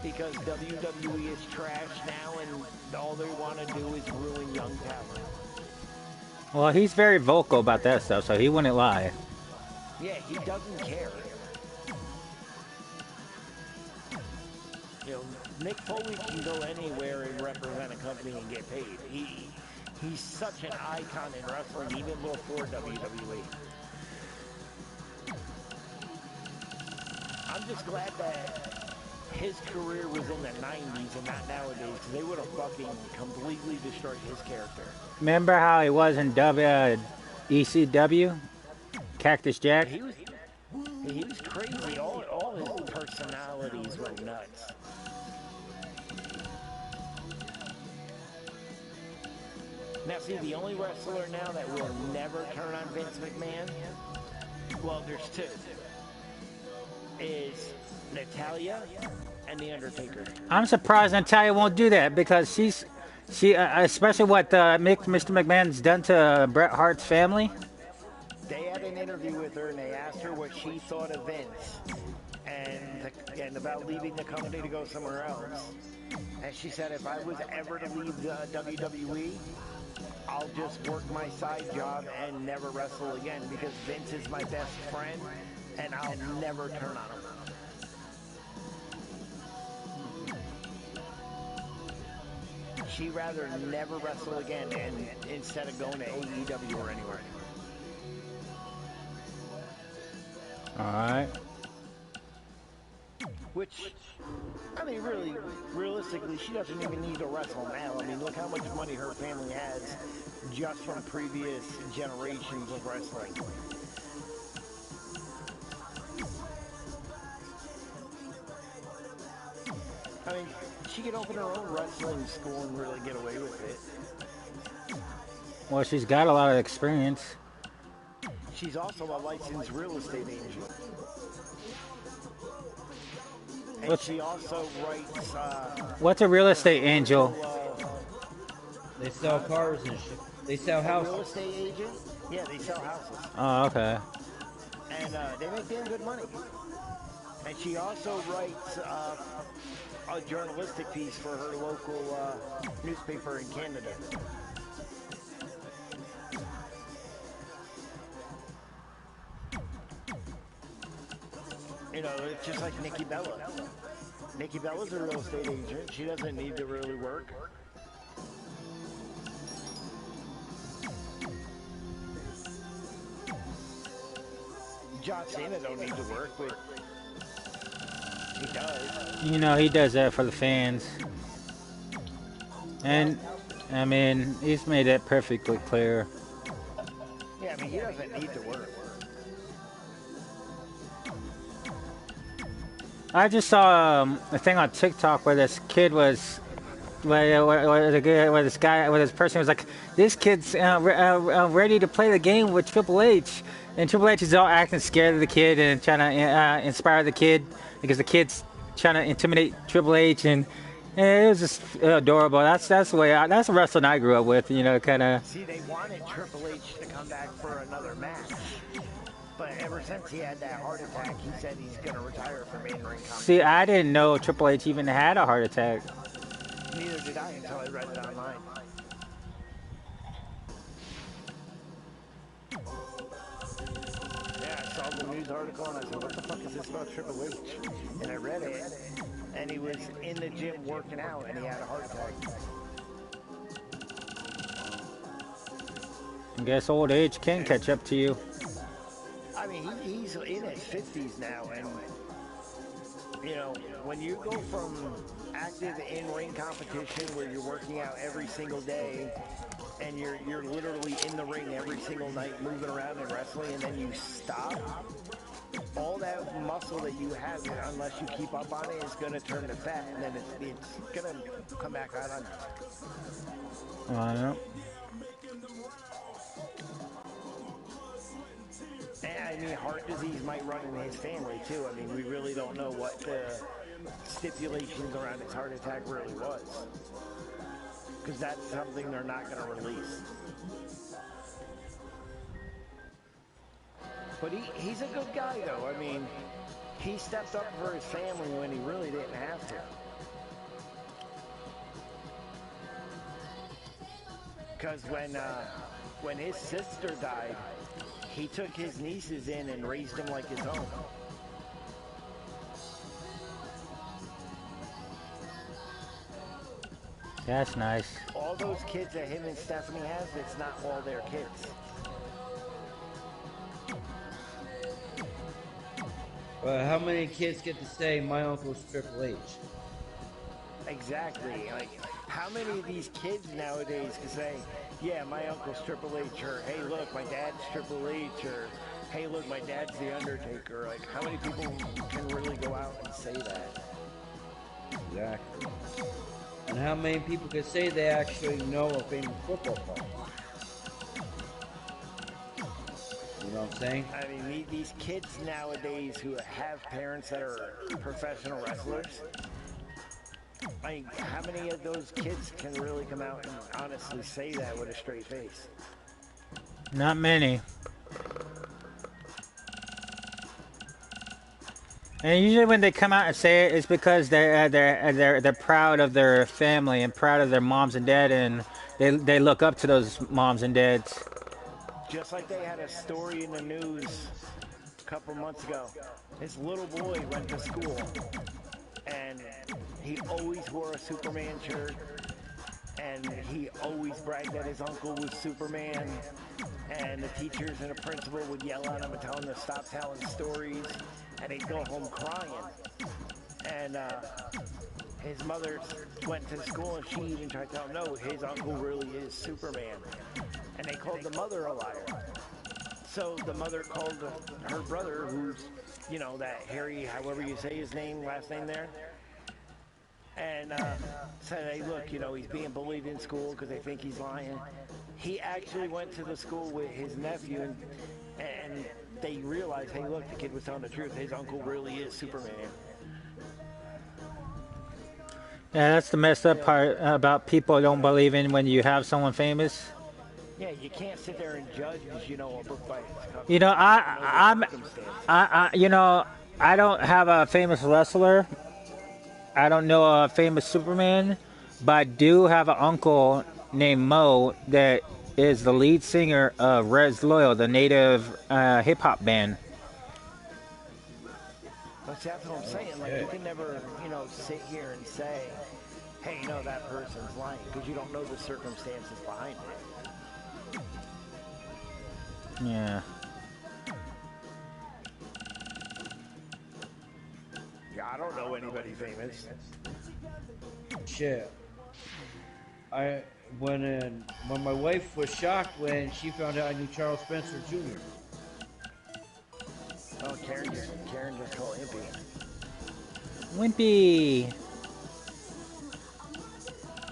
because WWE is trash now and all they want to do is ruin young talent. Well, he's very vocal about that stuff, so he wouldn't lie. Yeah, he doesn't care. You know, Mick Foley can go anywhere and represent a company and get paid. He's such an icon in wrestling, even before WWE. I'm just glad that his career was in the 90s and not nowadays, because they would have fucking completely destroyed his character. Remember how he was in ECW? Cactus Jack? He was crazy. All his personalities went nuts. Now, see, the only wrestler now that will never turn on Vince McMahon, well, there's two, is Natalya and The Undertaker. I'm surprised Natalya won't do that because she, especially what Mr. McMahon's done to Bret Hart's family. They had an interview with her and they asked her what she thought of Vince and about leaving the company to go somewhere else. And she said, if I was ever to leave the WWE, I'll just work my side job and never wrestle again because Vince is my best friend and I'll never turn on him. She'd rather never wrestle again and instead of going to AEW or anywhere. Alright. Which, I mean, really, realistically, she doesn't even need to wrestle now. I mean, look how much money her family has just from previous generations of wrestling. I mean, she could open her own wrestling school and really get away with it. Well, she's got a lot of experience. She's also a licensed real estate agent. And she also writes... What's a real estate angel? They sell cars and shit. They sell houses. A real estate agent? Yeah, they sell houses. Oh, okay. And they make damn good money. And she also writes a journalistic piece for her local newspaper in Canada. You know, it's just like Nikki Bella. Nikki Bella's a real estate agent. She doesn't need to really work. John Cena don't need to work, but he does. You know, he does that for the fans. And, I mean, he's made that perfectly clear. Yeah, I mean, he doesn't need to work. I just saw a thing on TikTok where this kid was, where this person was like, this kid's ready to play the game with Triple H, and Triple H is all acting scared of the kid and trying to inspire the kid because the kid's trying to intimidate Triple H, and it was just adorable. That's the way that's the wrestling I grew up with, you know, kind of. See, they wanted Triple H to come back for another match. But ever since he had that heart attack, he said he's going to retire from in-ring comedy. See, I didn't know Triple H even had a heart attack. Neither did I until I read it online. Yeah, I saw the news article and I said, what the fuck is this about Triple H? And I read it, and he was in the gym working out and he had a heart attack. I guess old age can catch up to you. I mean, he's in his 50s now, and, you know, when you go from active in-ring competition where you're working out every single day, and you're literally in the ring every single night, moving around and wrestling, and then you stop, all that muscle that you have, unless you keep up on it, is going to turn to fat, and then it's going to come back out on you. I know. I mean, heart disease might run in his family, too. I mean, we really don't know what the stipulations around his heart attack really was. Because that's something they're not going to release. But he's a good guy, though. I mean, he stepped up for his family when he really didn't have to. Because when his sister died, he took his nieces in and raised them like his own. That's nice. All those kids that him and Stephanie has, it's not all their kids. How many kids get to say my uncle's Triple H? Exactly. Like, how many of these kids nowadays can say, yeah, my uncle's Triple H, or hey, look, my dad's Triple H, or hey, look, my dad's The Undertaker. Like, how many people can really go out and say that? Exactly. And how many people can say they actually know a famous football player? You know what I'm saying? I mean, these kids nowadays who have parents that are professional wrestlers, I mean, how many of those kids can really come out and honestly say that with a straight face? Not many. And usually when they come out and say it, it's because they're proud of their family and proud of their moms and dad, and they look up to those moms and dads. Just like they had a story in the news a couple months ago. This little boy went to school, and he always wore a Superman shirt, and he always bragged that his uncle was Superman, and the teachers and the principal would yell at him and tell him to stop telling stories, and he'd go home crying. And his mother went to school, and she even tried to tell him, no, his uncle really is Superman. And they called the mother a liar. So the mother called her brother, who's, you know, that Harry, however you say his name, last name there, and said, hey, look, you know, he's being bullied in school because they think he's lying. He actually went to the school with his nephew, and they realized, hey, look, the kid was telling the truth. His uncle really is Superman. Yeah, that's the messed up part about people don't believe in when you have someone famous. Yeah, you can't sit there and judge because you know a book by its cover. You know, I don't have a famous wrestler. I don't know a famous Superman, but I do have an uncle named Mo that is the lead singer of Res Loyal, the native hip hop band. But that's what I'm saying. Like, you can never, you know, sit here and say, hey, no, that person's lying, because you don't know the circumstances behind it. Yeah. Yeah, I don't know anybody famous. Shit. When my wife was shocked when she found out I knew Charles Spencer Jr. Oh, Karen just called Impy. Wimpy.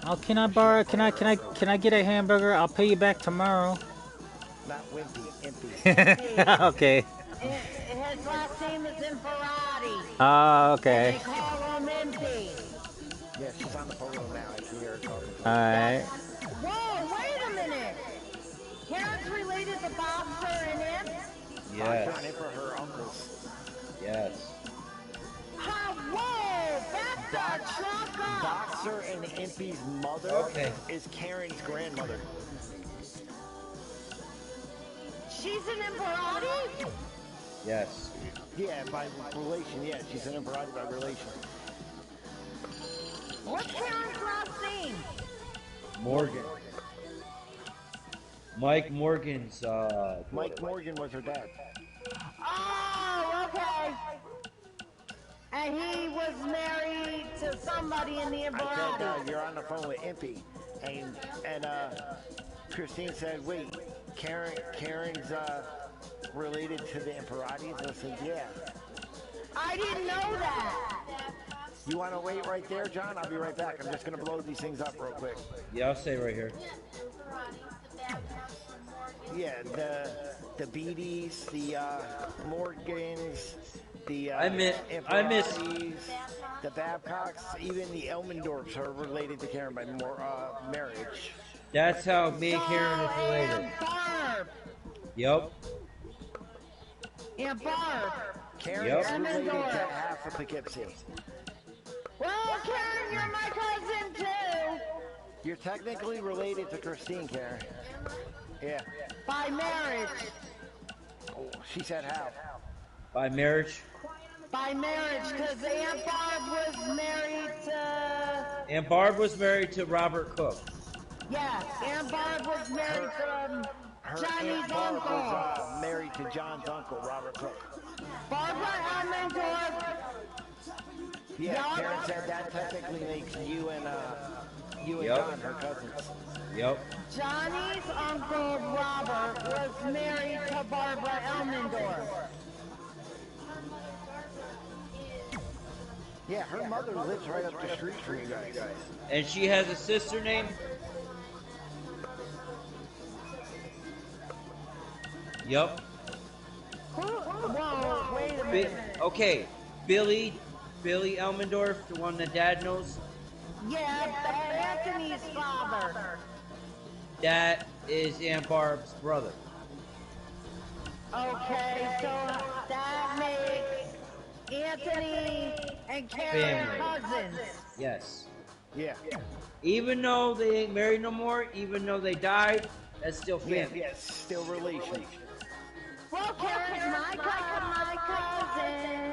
Oh, can I borrow? Can I get a hamburger? I'll pay you back tomorrow. Not Wimpy, Impy. Okay. His last name is Imperati. Oh, okay. They call him Impy. Yeah, she's on the phone now. I can hear her talking. Alright. Whoa, wait a minute. Karen's related to Boxer and Imp? Yes. Boxer and Imp are her uncles. Yes. Whoa, back the truck up. Boxer and Impy's mother is Karen's grandmother. She's an Imperati? Yes. Yeah, by relation. Yeah, she's an Imperati by relation. What's Karen's last name? Morgan. Mike Morgan's, Mike Morgan was her dad. Oh, okay. And he was married to somebody in the I Imperati. said, you're on the phone with Impy. And Christine said, wait, Karen's related to the Imperatis? I said, yeah. I didn't know that. You want to wait right there, John? I'll be right back. I'm just going to blow these things up real quick. Yeah, I'll stay right here. Yeah, the Beatties, the Morgans, the I miss the Babcocks, even the Elmendorfs are related to Karen by marriage. That's how me and Karen is related. Barb. Yep. Yeah, Barb. Karen's related to half of Poughkeepsie. Well, Karen, you're my cousin too. You're technically related to Christine, Karen. Yeah. By marriage. Oh, she said how? By marriage? By marriage, because Aunt Barb was married to And Barb was married to Robert Cook. Yes, and Barb was married to Johnny's uncle. Was married to John's uncle, Robert Cook. Barbara Elmendorf. Yeah, Karen said that technically makes you and John her cousins. Yep. Johnny's uncle Robert was married to Barbara Elmendorf. Yeah, her mother lives right up the street from you guys. And she has a sister named? Yep. Whoa, wait a minute. Okay, Billy Elmendorf, the one that Dad knows? Yeah, Anthony's father. That is Aunt Barb's brother. Okay, so that makes Anthony and Karen cousins. Yes. Yeah. Even though they ain't married no more, even though they died, that's still family. Yes, still relation. Well, Karen's my cousin.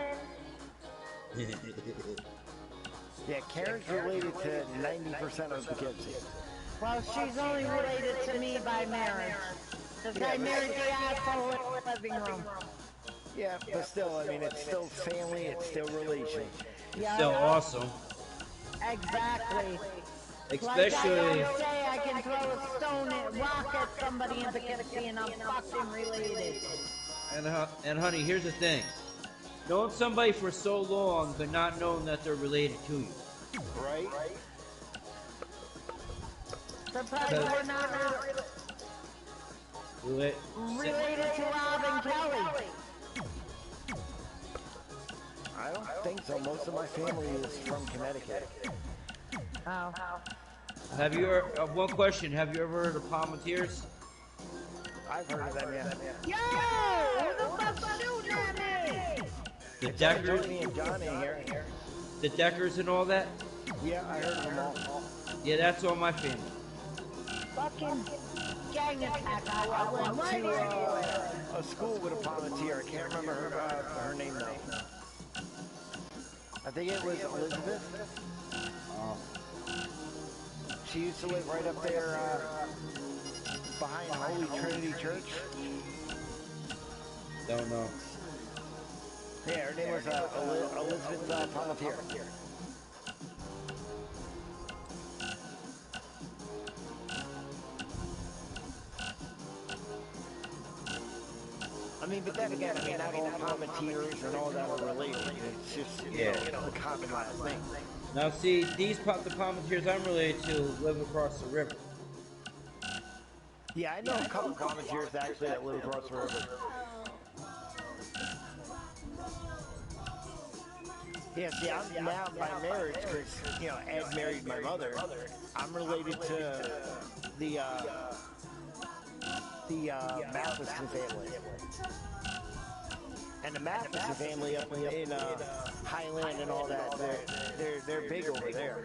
Yeah, Karen's related to 90% of the kids. Well, she's only related to me by marriage. Because I married the asshole in the living room. Yeah, but still, I mean, it's still family, it's still relation. Yeah, still awesome. Exactly. Especially... Like I always say, I can throw a stone and rock at somebody in Poughkeepsie and I'm fucking related. And honey, here's the thing. Knowing somebody for so long, but not knowing that they're related to you. Right? Surprised we're not related to Rob and Kelly. I don't think so. Most of my family is from Connecticut. Oh. Have you ever, one question, have you ever heard of Palmatiers? I've heard of them, yeah. Yo! Who the fuck's shooting at me? The Deckers? Johnny and Johnny here. The Deckers and all that? Yeah, I heard of them all. Yeah, that's all my family. Fucking gang attack. I went to a school with a Palmatier. I can't remember her name though. I think it was Elizabeth. Oh. She used to live right up there behind Holy Trinity Church. Don't know. Yeah, her name was Elizabeth Palmatier. I mean, but then again, I mean, not all Palmatiers and all that are related. It's just, you know, a common last name. Now see, the Palmatiers I'm related to live across the river. Yeah, I know a couple Palmatiers actually that live across the river. Yeah, see, I'm now by marriage, because, you know, Ed married my mother. I'm related to the Matheson family. And the Matheson family up in Highland and all that, they're big over there.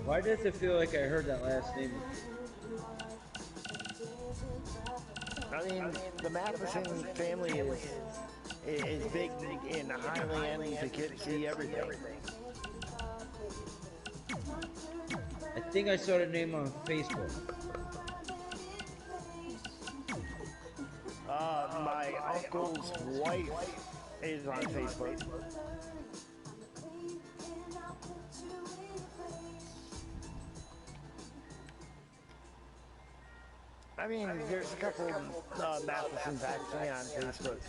Why does it feel like I heard that last name? I mean, the Matheson family is big in Highland, Poughkeepsie, everything. I think I saw the name on Facebook. My uncle's wife is on Facebook. I mean, there's a couple Mathesons actually on Facebook.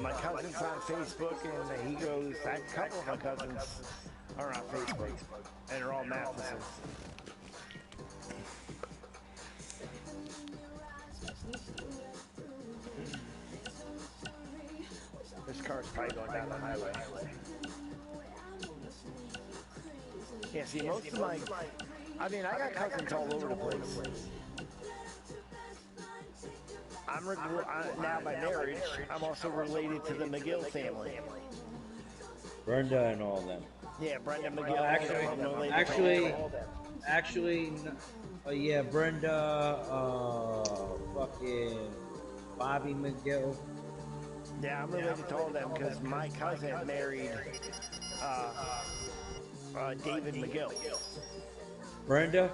My cousin's on Facebook, and he goes, a couple of my cousins are on Facebook, and they're all Mathesons. This car's probably going down the highway. Yeah, see, most of my... I mean, I got cousins all over the place. Now by marriage, I'm also related to the McGill family. Brenda and all them. Yeah, Brenda McGill. Actually, yeah, Brenda, fucking Bobby McGill. Yeah, I'm related to all of them because my cousin married David McGill. Brenda?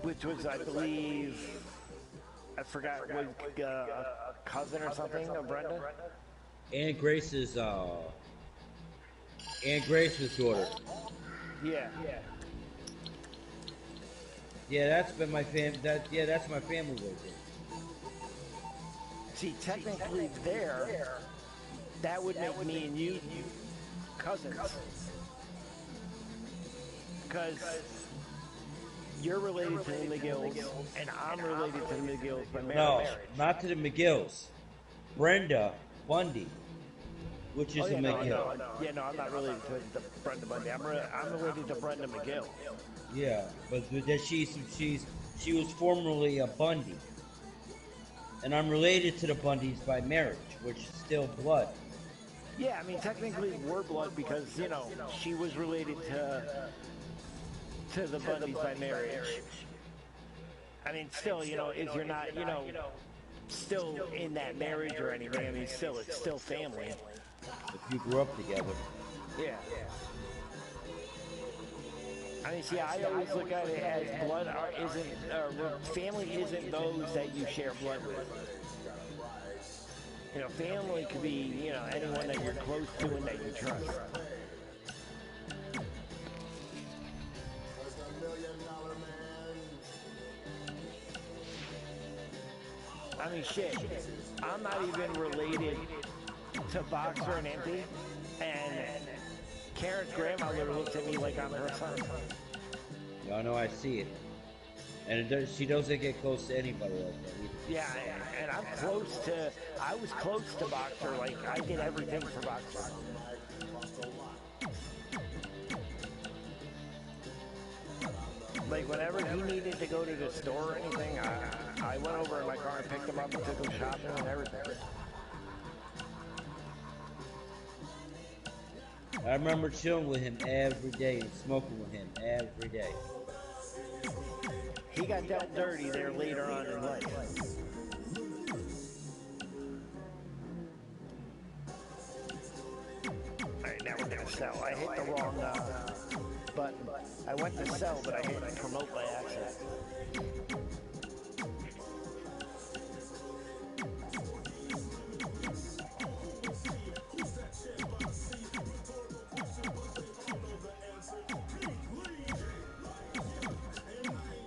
Which was, I believe, I forgot, was a cousin or something of Brenda? Aunt Grace's daughter. Yeah. Yeah, that's been my that's my family right there. See, technically that would make me and you cousins. Because you're related to the McGills, and I'm related to the McGills by marriage. No, not to the McGills. Brenda Bundy, which is a McGill. No, I'm not related to Brenda Bundy. I'm related to Brenda McGill. Yeah, but she was formerly a Bundy. And I'm related to the Bundys by marriage, which is still blood. Yeah, I mean, technically we're blood because, she was related to the Bundys by marriage. I mean, still, if you're not, still in that marriage or anything, I mean, it's still family. If you grew up together. Yeah. I mean, see, I always look at it as blood family isn't those that you share blood with. Family could be, anyone that you're close to and that you trust. I mean, shit, I'm not even related to Boxer and Empty, and Karen's grandmother looks at me like I'm her son. Yeah, I know, I see it. And she doesn't get close to anybody like that either. Yeah, and I was close to Boxer, like, I did everything for Boxer. Like, whenever he needed to go to the store or anything, I went over in my car and picked him up and took him shopping and everything. I remember chilling with him every day and smoking with him every day. He got dealt dirty there later on in life. Alright, now we're gonna sell. I hit the wrong button. I went to sell, but I hit promote by accident.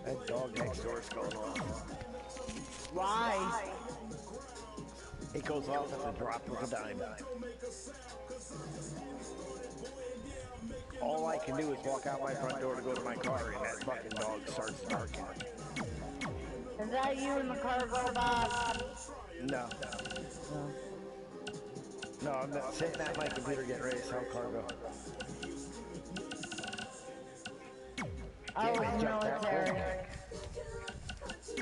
That dog next door is going off. Why? It goes off at the drop of a dime. All I can do is walk out my front door to go to my car, and that fucking dog starts barking. Is that you in the cargo box? No. No, I'm not sitting at my computer getting ready to sell cargo. I was military.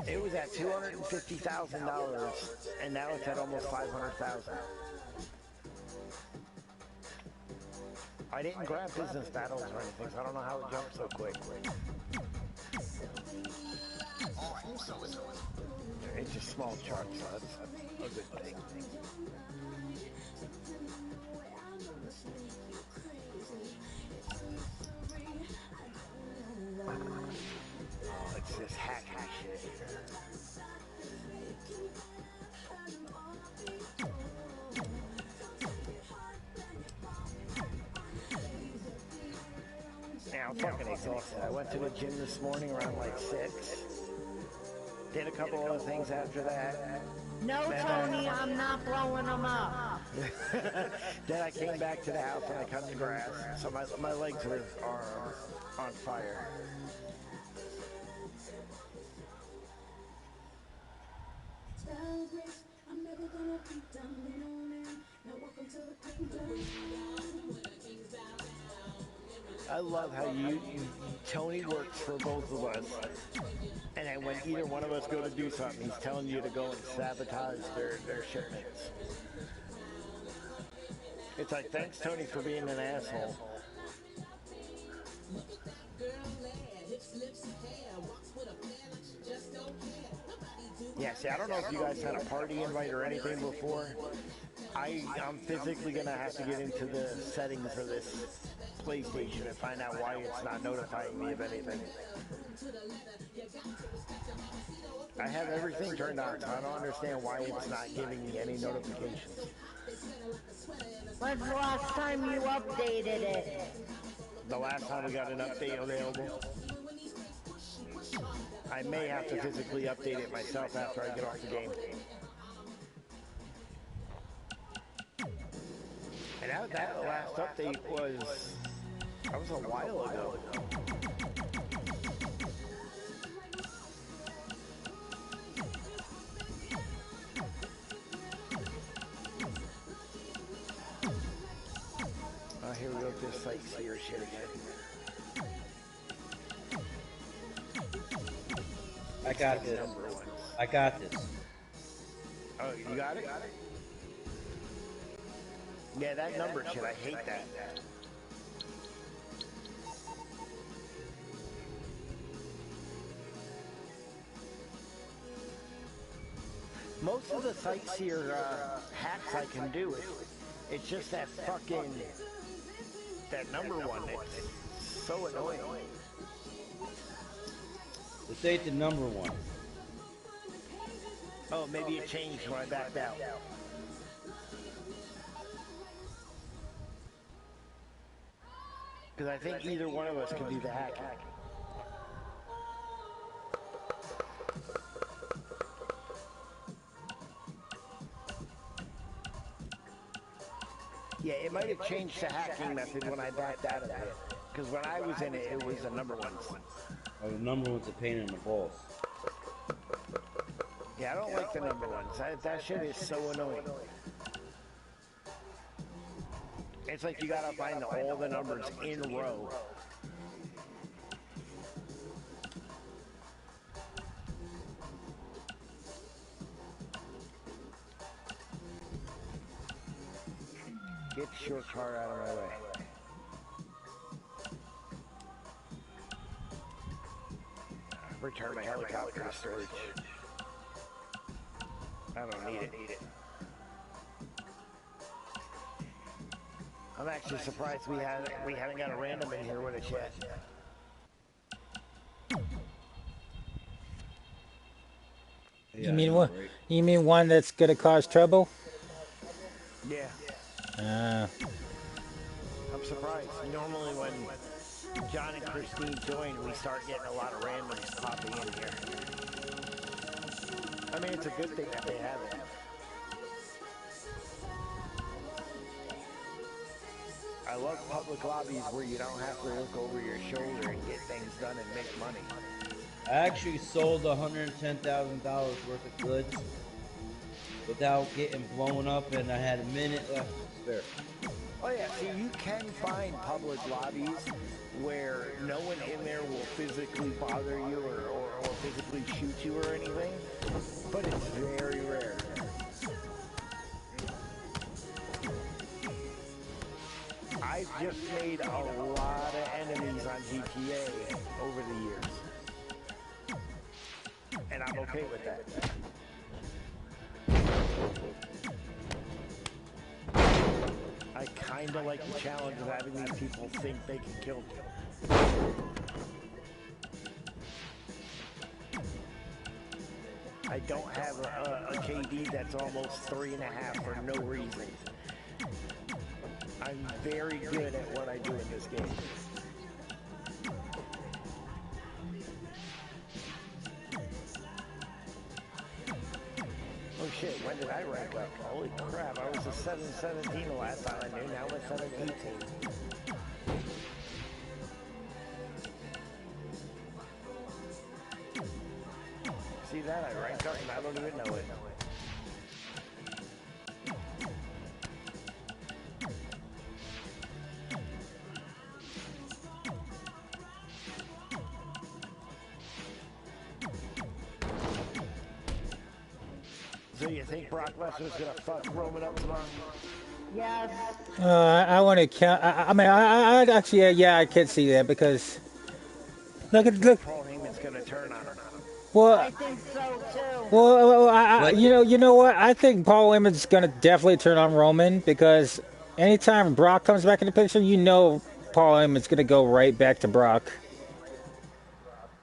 It was at $250,000, and now it's at almost $500,000. I didn't grab business battles or anything, so I don't know how it jumped so quick. It's just small charts, so that's a good thing. Oh, it's this hack shit. Yeah, I'm fucking exhausted. I went to the gym this morning around like 6. Did a couple other things after that. No, Tony, I'm not blowing them up. Then I came back to the house and I cut the grass. So my legs are on fire. I love how Tony works for both of us. And then when either one of us go to do something, he's telling you to go and sabotage their shipments. It's like, thanks, Tony, for being an asshole. Yeah, see, I don't know if you guys had a party invite or anything before, I'm physically going to have to get into the settings for this PlayStation and find out why it's not notifying me of anything. I have everything turned on, so I don't understand why it's not giving me any notifications. When's the last time you updated it? The last time we got an update available. I may have to physically update it myself after I get off the game. And that last update that was a while ago. Here we go with this sightseer shit again. I got this. I got this. Oh, you got it? Yeah, that number shit, I hate that. Most of the sightseer hacks I can do it. It's just that fucking... that number one, it's so annoying. This ain't the number one. Oh, maybe it changed when I backed out. Because I think either one of us can do the hacking. Yeah, it might have changed the hacking method when I backed out of it. Because when I was in it, it was the number ones. Oh, the number one's a pain in the balls. Yeah, I don't like the number ones. That shit is so annoying. It's like you gotta find all the numbers in a row. Get your car out of my way. Return my helicopter to storage. I don't need it. I'm actually surprised we haven't got a random in here with us yet. Yeah, you mean what? You mean one that's gonna cause trouble? Yeah. I'm surprised. Normally when John and Christine join, we start getting a lot of randoms popping in here. I mean, it's a good thing that they have it. I love public lobbies where you don't have to look over your shoulder and get things done and make money. I actually sold $110,000 worth of goods without getting blown up, and I had a minute left to spare. Oh yeah, see, you can find public lobbies where no one in there will physically bother you or physically shoot you or anything, but it's very rare. I've just made a lot of enemies on GTA over the years, and I'm okay with that. I kinda like the challenge of having these people think they can kill me. I don't have a KD that's almost 3.5 for no reason. I'm very good at what I do in this game. Oh shit, when did I rank up? Holy crap, I was a 717 the last time I knew, now I'm a 718. See that? I rank up and I don't even know it. So you think Brock Lesnar's gonna fuck Roman up tomorrow? Yes. I want to count. I mean, I actually, yeah, I can see that because look. Paul Heyman's gonna turn on him. Well, I think so too. Well, you know what? I think Paul Heyman's is gonna definitely turn on Roman because anytime Brock comes back in the picture, you know Paul Heyman's gonna go right back to Brock.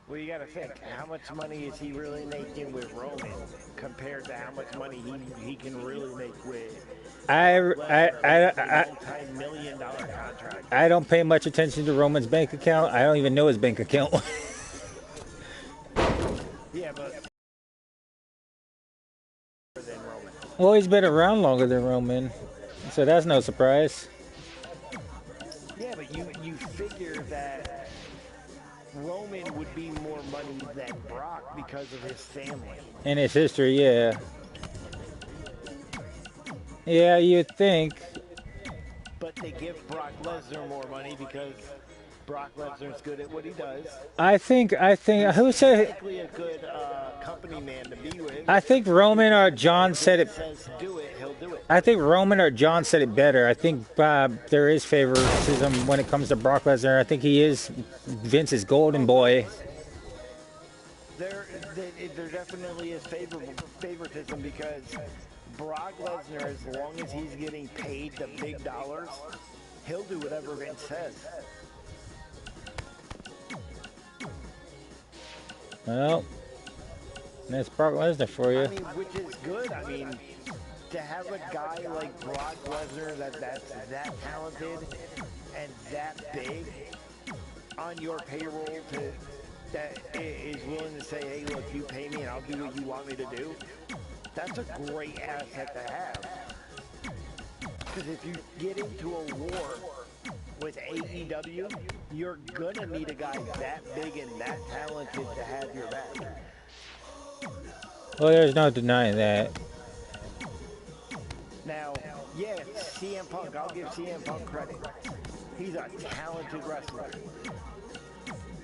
Well, you got to think, how much money is he really making with Roman compared to how much money he can really make with multi-million-dollar contract? I don't pay much attention to Roman's bank account. I don't even know his bank account. Yeah, but than Roman. Well, he's been around longer than Roman, so that's no surprise. Yeah, but you figure that Roman would be more money than Brock because of his family. In his history, yeah. Yeah, you'd think. But they give Brock Lesnar more money because Brock Lesnar's good at what he does. I think. Who said? Technically a good company man to be with. I think Roman or John said it. Says do it, he'll do it. I think Roman or John said it better. I think there is favoritism when it comes to Brock Lesnar. I think he is Vince's golden boy. There definitely is favoritism because Brock Lesnar, as long as he's getting paid the big dollars, he'll do whatever Vince says. Well, that's Brock Lesnar for you. I mean, which is good. I mean, to have a guy like Brock Lesnar that's that talented and that big on your payroll that is willing to say, hey, look, you pay me and I'll do what you want me to do, that's a great asset to have. Because if you get into a war with AEW, you're gonna need a guy that big and that talented to have your back. Well, there's no denying that. Now, yeah, CM Punk, I'll give CM Punk credit. He's a talented wrestler.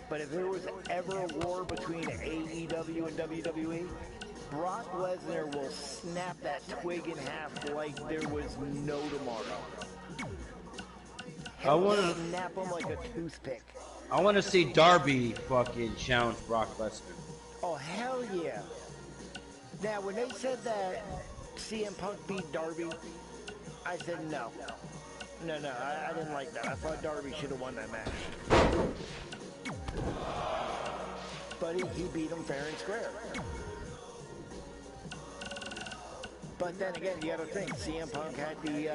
But if there was ever a war between AEW and WWE, Brock Lesnar will snap that twig in half like there was no tomorrow. He'll snap him like a toothpick. I want to see Darby fucking challenge Brock Lesnar. Oh, hell yeah. Now, when they said that CM Punk beat Darby, I said no. No, I didn't like that. I thought Darby should have won that match. But he beat him fair and square. But then again, you got to think, CM Punk had the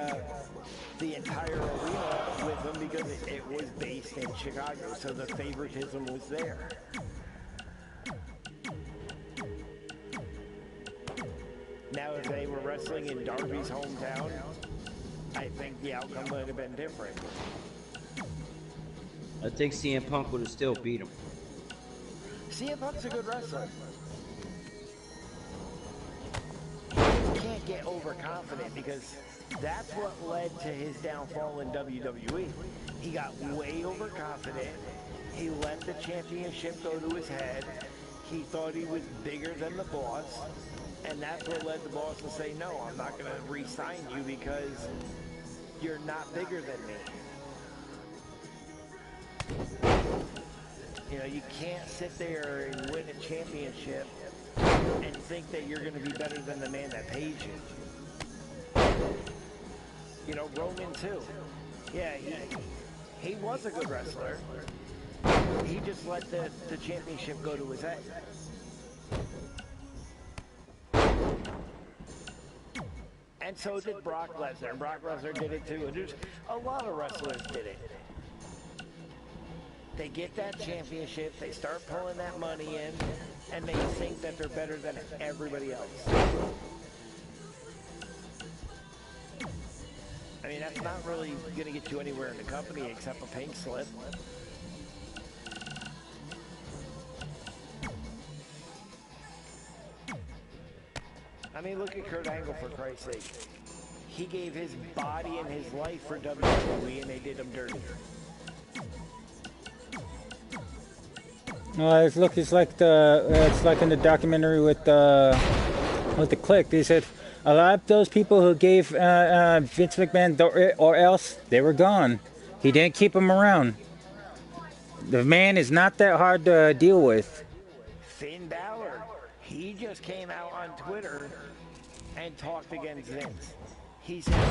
entire arena with him because it was based in Chicago, so the favoritism was there. Now, if they were wrestling in Darby's hometown, I think the outcome would have been different. I think CM Punk would have still beat him. CM Punk's a good wrestler. He can't get overconfident because that's what led to his downfall in WWE. He got way overconfident. He let the championship go to his head. He thought he was bigger than the boss. And that's what led the boss to say, no, I'm not going to re-sign you because you're not bigger than me. You know, you can't sit there and win a championship and think that you're going to be better than the man that paid you. You know, Roman too. Yeah, he was a good wrestler. He just let the championship go to his head. And so did Brock Lesnar. Brock Lesnar did it too. And there's a lot of wrestlers did it. They get that championship, they start pulling that money in, and they think that they're better than everybody else. I mean, that's not really going to get you anywhere in the company except a pink slip. I mean, look at Kurt Angle, for Christ's sake. He gave his body and his life for WWE, and they did him dirty. It's like in the documentary with the Click. They said a lot of those people who gave Vince McMahon or else they were gone. He didn't keep them around. The man is not that hard to deal with. Finn Balor, He just came out on Twitter and talked against Vince. He said,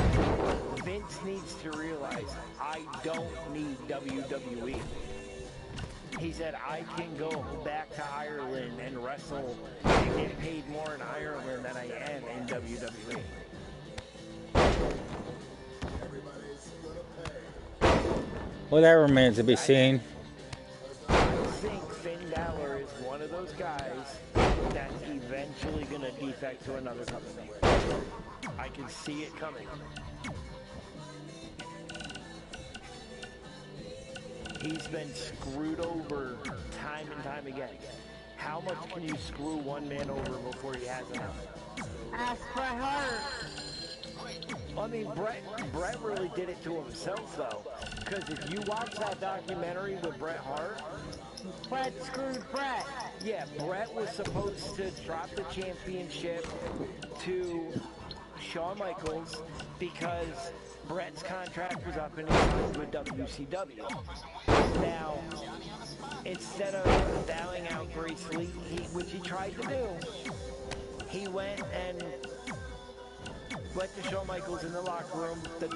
Vince needs to realize I don't need WWE. He said, I can go back to Ireland and wrestle and get paid more in Ireland than I am in WWE. Well, that remains to be seen. I think Finn Balor is one of those guys that's eventually going to defect to another company. I can see it coming. He's been screwed over time and time again. How much can you screw one man over before he has enough? Ask Bret Hart. I mean, Bret really did it to himself, though. Because if you watch that documentary with Bret Hart, Bret screwed Bret. Yeah, Bret was supposed to drop the championship to Shawn Michaels because Bret's contract was up and he was with WCW. Now, instead of bowing out gracefully, which he tried to do, he went to Shawn Michaels in the locker room the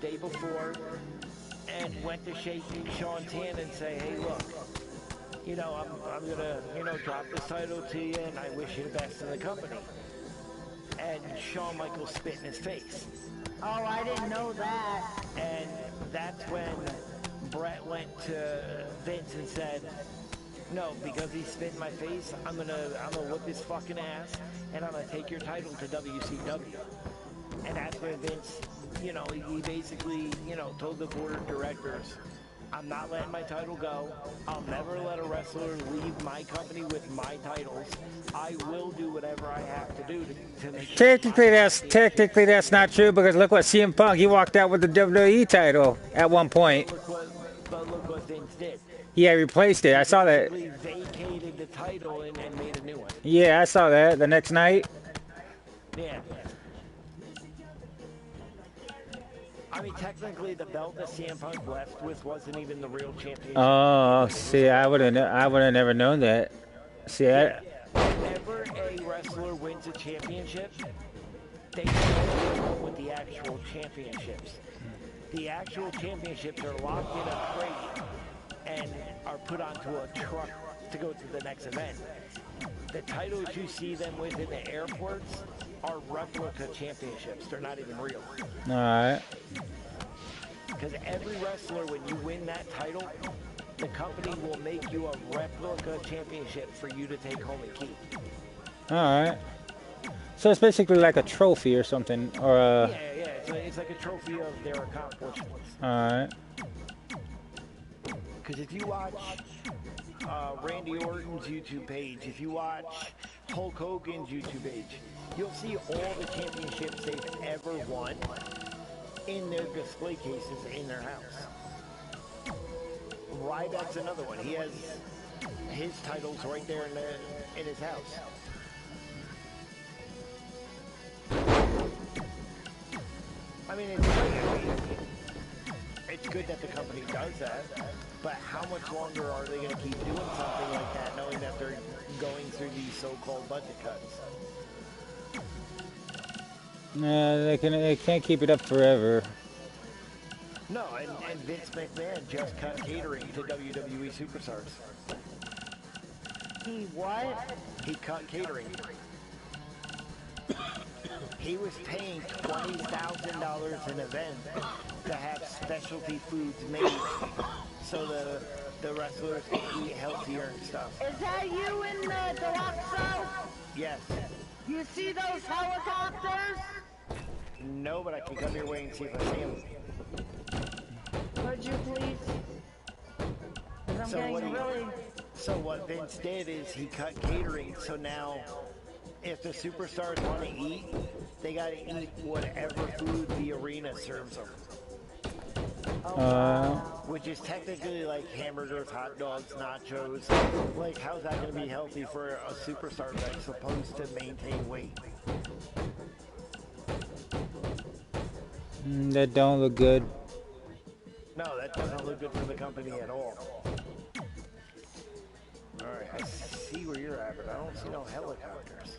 day before and went to shake Shawn's hand and say, hey, look, you know, I'm gonna, you know, drop this title to you and I wish you the best in the company. And Shawn Michaels spit in his face. Oh, I didn't know that. And that's when Bret went to Vince and said, no, because he spit in my face, I'm gonna whip his fucking ass and I'm gonna take your title to WCW. And that's when Vince, you know, he basically, you know, told the board of directors, I'm not letting my title go. I'll never let a wrestler leave my company with my titles. I will do whatever I have to do to make sure. Technically that's not true because look what CM Punk, he walked out with the WWE title at one point. But look what Vince did. Yeah, replaced it. I saw that. He vacated the title and made a new one. Yeah, I saw that the next night. Yeah. I mean, technically, the belt that CM Punk left with wasn't even the real championship. Oh, see, I would have never known that. See, Whenever a wrestler wins a championship, they go with the actual championships. The actual championships are locked in a crate and are put onto a truck to go to the next event. The titles you see them with in the airports are replica championships. They're not even real. all right. Because every wrestler, when you win that title, the company will make you a replica championship for you to take home and keep. All right. So it's basically like a trophy or something, or a... Yeah. It's like a trophy of their accomplishments. All right. Because if you watch Randy Orton's YouTube page, if you watch Hulk Hogan's YouTube page, you'll see all the championships they've ever won in their display cases in their house. Ryback's another one. He has his titles right there in his house. I mean, it's good that the company does that, but how much longer are they going to keep doing something like that, knowing that they're going through these so-called budget cuts? No, they can't keep it up forever. No, and Vince McMahon just cut catering to WWE superstars. He what? He cut catering. He was paying $20,000 an event to have specialty foods made so the wrestlers can eat healthier and stuff. Is that you in the Deluxo? Yes. You see those helicopters? No, but I can come your way and see if I see them. Would you please? So what Vince did is he cut catering, so now if the superstars want to eat, they got to eat whatever food the arena serves them. Which is technically like hamburgers, hot dogs, nachos. Like, how's that going to be healthy for a superstar that's supposed to maintain weight? That don't look good. No, that doesn't look good for the company at all. Alright, I see where you're at, but I don't see no helicopters.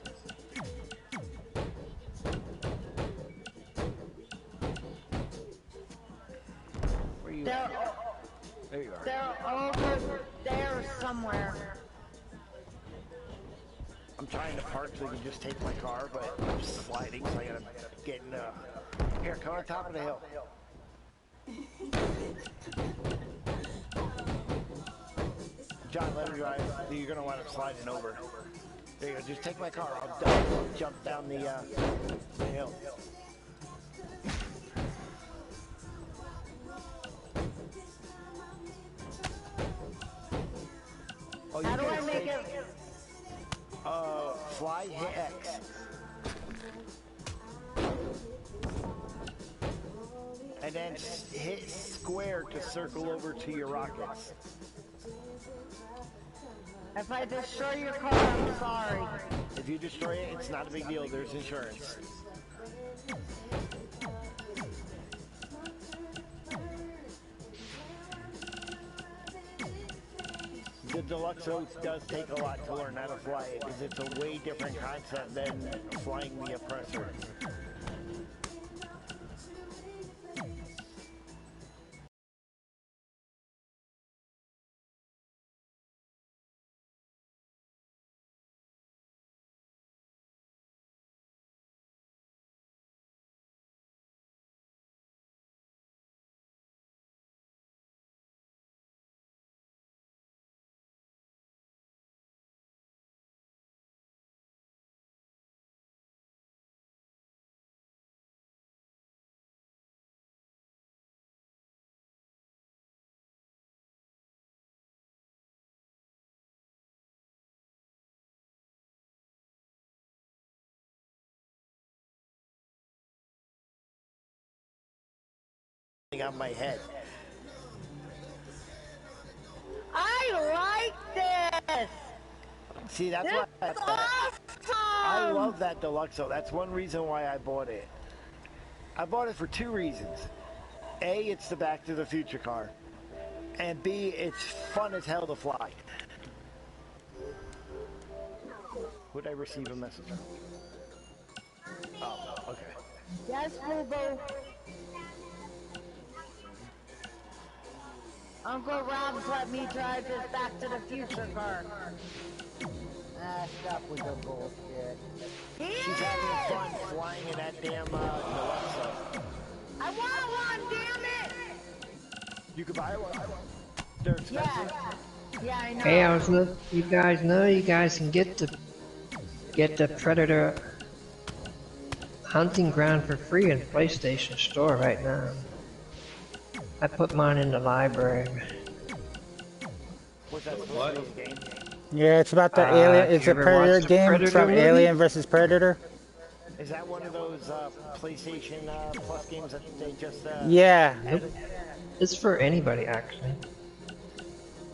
Where you at? There you are. They're over there somewhere. I'm trying to park so you can just take my car, but I'm sliding, so I gotta get in here, come on top of the hill. John, let her drive. You're gonna want to slide it over. There you go. Just take my car. I'll jump down the hill. Oh, How do I make it? Fly, hit X. And then hit square to circle over to your rockets. If I destroy your car, I'm sorry. If you destroy it, it's not a big deal. There's insurance. The Deluxo does take a lot to learn how to fly it, because it's a way different concept than flying the Oppressor. On my head. I like this. See, that's why I love that Deluxo. That's one reason why I bought it. I bought it for two reasons. A, it's the Back to the Future car. And B, it's fun as hell to fly. Would I receive a message? Oh, okay. Yes, Boo-Boo. Uncle Rob's let me drive his Back to the Future car. Ah, stop with the bullshit. She's having fun flying in that damn Deluxo. I want one, damn it! You could buy one. They're expensive. Yeah, I know. Hey, you guys know you guys can get the Predator hunting ground for free in PlayStation Store right now. I put mine in the library. What's that supposed to be, game? Yeah, it's about the alien. It's a Predator game. Predator It's from movie? Alien versus Predator. Is that one of those PlayStation Plus games that they just Yeah. added? It's for anybody actually.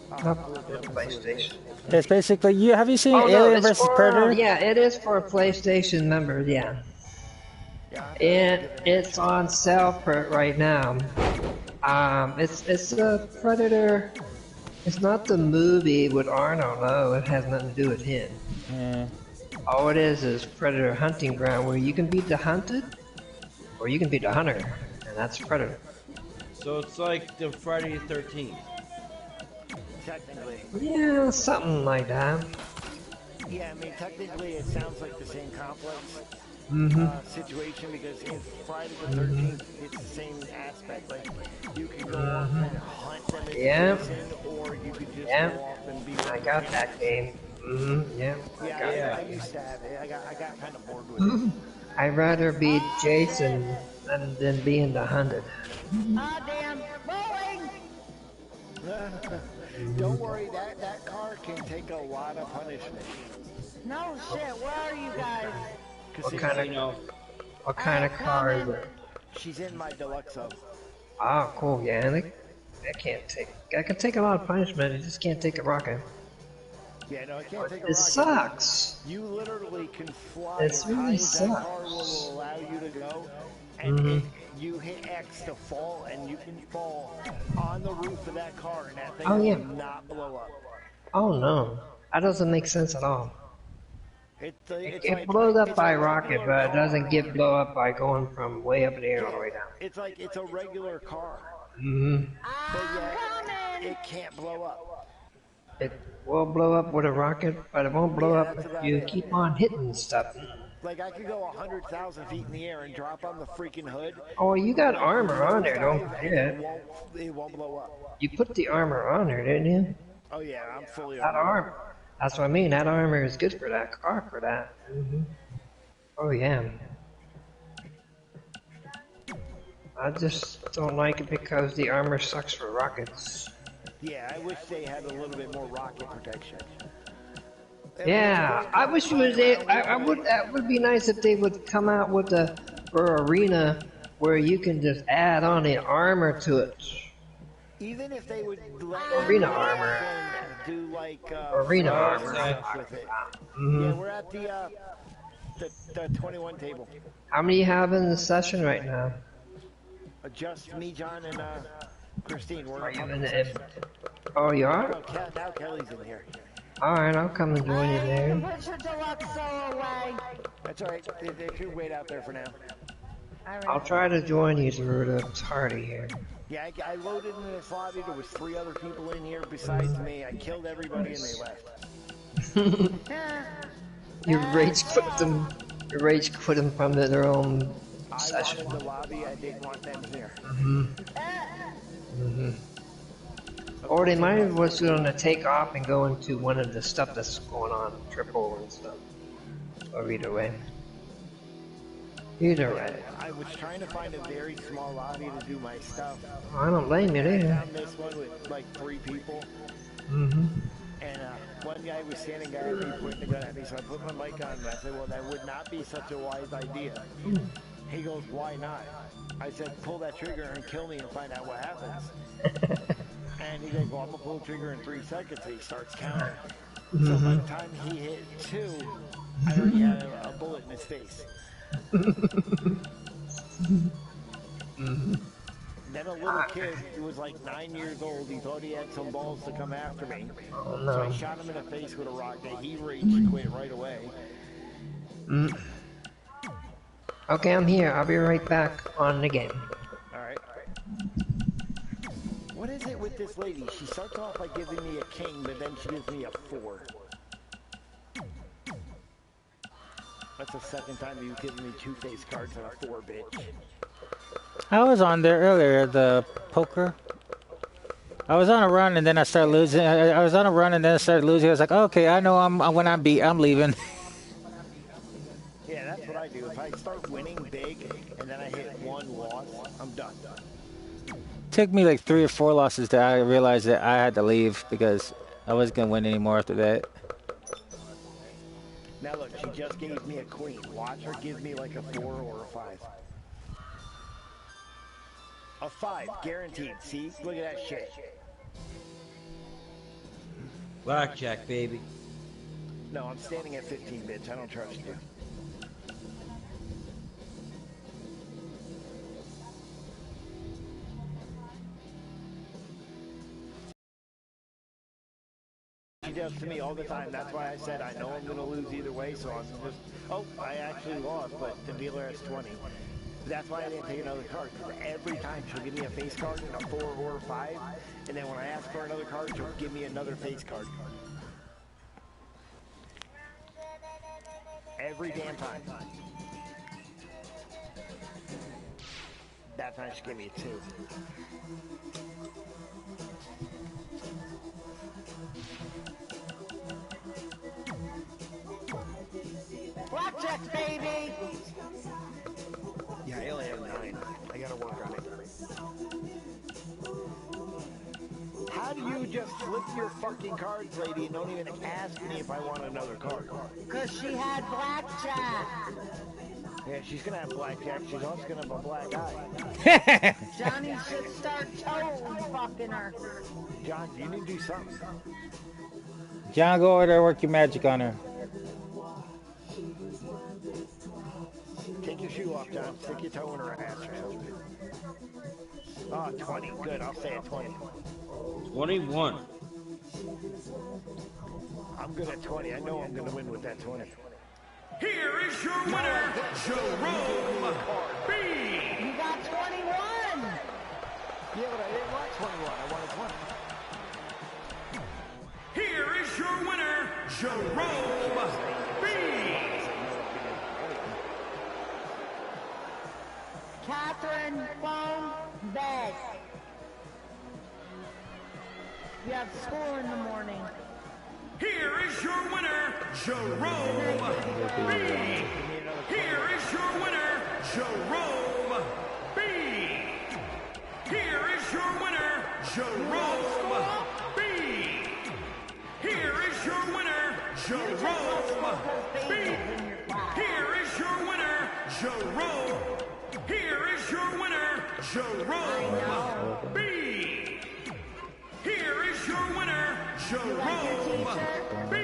Not for PlayStation. It's basically have you seen Oh, no, Alien it's versus for, Predator? yeah, it is for PlayStation members. Yeah. And it's on sale right now. It's a Predator. It's not the movie with Arnold. No, it has nothing to do with him. Yeah. All it is Predator hunting ground where you can be the hunted, or you can be the hunter, and that's Predator. So it's like the Friday the 13th. Technically. Yeah, something like that. Yeah, I mean, technically it sounds like the same complex situation, because in Friday the 13th, it's the same aspect. Like, you can go off and hunt them in person, or you could just go off and be... I got that game. Yeah. I used to have it. I got kind of bored with it. I'd rather be Jason than being the hunted. Ah, damn. Rolling! Don't worry, that car can take a lot of punishment. No shit, where are you guys? What kind of car is it? She's in my Deluxo. Ah, cool, yeah. I can take a lot of punishment, I just can't take a rocket. Yeah, no, I can't take a It sucks. You literally can fly It as really high as that sucks. car will allow you to go, and you hit X to fall, and you can fall on the roof of that car, and that thing will not blow up. Oh no. That doesn't make sense at all. It blows up by rocket, but it doesn't get blow up by going from way up in the air all the way down. It's like it's a regular car. Mm-hmm. But yet, it can't blow up. It will blow up with a rocket, but it won't blow up if you keep on hitting stuff. Like I could go 100,000 feet in the air and drop on the freaking hood. Oh, you got armor on there, don't forget. It won't blow up. You put the armor on there, didn't you? Oh yeah, I'm fully that armor. That's what I mean. That armor is good for that car, for that. Mm-hmm. Oh yeah. I just don't like it because the armor sucks for rockets. Yeah, I wish they had a little bit more rocket protection. Yeah, I wish it was. I would. That would be nice if they would come out with a for arena where you can just add on the armor to it. Even if they would let arena armor, do like arena armor. With it. Yeah, we're at the 21 table. How many you have in the session right now? Just me, John, and Christine. Are you in the? Oh, you are? Now Kelly's in here. Alright, I'll come and join you there. Put your deluxe soul away. That's alright. They should wait out there for now. I'll try to join you through the party here. Yeah, I loaded in this lobby. There was 3 other people in here besides me. I killed everybody and they left. You rage quit them. You rage quit them from their own session. I wanted the lobby. I didn't want them here. Or they might have was going to take off and go into one of the stuff that's going on, triple and stuff. Or either way. Either way. I was trying to find a very small lobby to do my stuff. I don't blame you there. I found this one with like 3 people. And one guy was standing at me, pointing the gun at me, so I put my mic on and I said, well, that would not be such a wise idea. He goes, why not? I said, pull that trigger and kill me and find out what happens. And he goes, well, I'm going to pull the trigger in 3 seconds. And he starts counting. So by the time he hit 2, I already had a bullet in his face. Then a little kid who was like 9 years old, he thought he had some balls to come after me. So I shot him in the face with a rocket. He rage quit right away. Okay, I'm here. I'll be right back on the game. Alright. What is it with this lady? She starts off by giving me a king, but then she gives me a 4. That's the second time you've given me 2 face cards and a 4, bitch. I was on there earlier, the poker. I was on a run and then I started losing. I was on a run and then I started losing. I was like, okay, I know when I'm beat, I'm leaving. Yeah, that's what I do. If I start winning big and then I hit 1 loss, I'm done. Took me like 3 or 4 losses that I realized that I had to leave because I wasn't gonna win anymore after that. Now look, she just gave me a queen. Watch her give me like a 4 or a 5. A 5, guaranteed. See? Look at that shit. Blackjack, baby. No, I'm standing at 15, bitch. I don't trust you. She does to me all the time. That's why I said I know I'm going to lose either way, so I'm just... Oh, I actually lost, but the dealer has 20. That's why I didn't take another card. Every time she'll give me a face card and a 4 or a 5, and then when I ask for another card, she'll give me another face card. Every damn time. That time she gave me a 2. Blackjack, baby! Yeah, I only have 9. I gotta work on it. How do you just flip your fucking cards, lady, and don't even ask me if I want another card? Because she had blackjack. Yeah, she's gonna have blackjack. She's also gonna have a black eye. Johnny should start toad fucking her. John, you need to do something. John, go over there, work your magic on her. Take your shoe off, John. Stick your toe in her ass or something. Oh, 20. Good. I'll stay at 20. 21. I'm good at 20. I know I'm going to win with that 20. Here is your winner, Jerome B. You got 21. Yeah, but I didn't want 21. I wanted 20. Here is your winner, Jerome B. Catherine phone bed. You have school in the morning. Here is your winner, Jerome B. Here is your winner, Jerome B. Here is your winner, Jerome B. Here is your winner, Jerome B. Here is your winner, Jerome. Here is your winner, Jerome B. Here is your winner, Jerome B.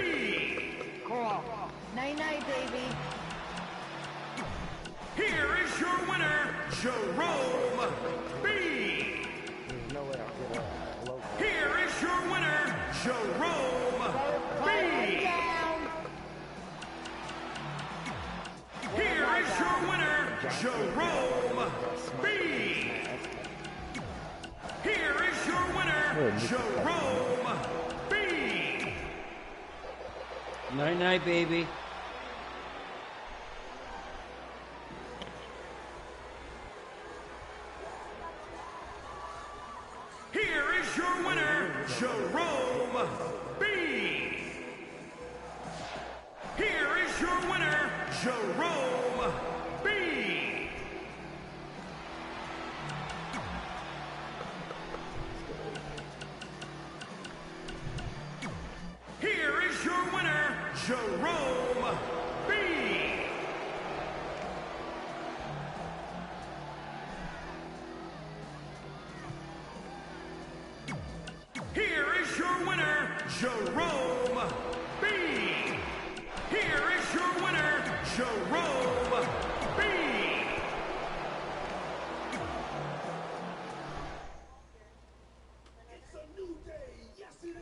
Cool. Night-night, baby. Here is your winner, Jerome B. Here is your winner, Jerome B. Here is your winner, Jerome B. Here is your winner, Jerome B. Night-night, baby. Here is your winner, Jerome B. Here is your winner, Jerome B. Here is your winner, Jerome B. Here is your winner, Jerome B. Here is your winner, Jerome B. It's a new day. Yes, it is.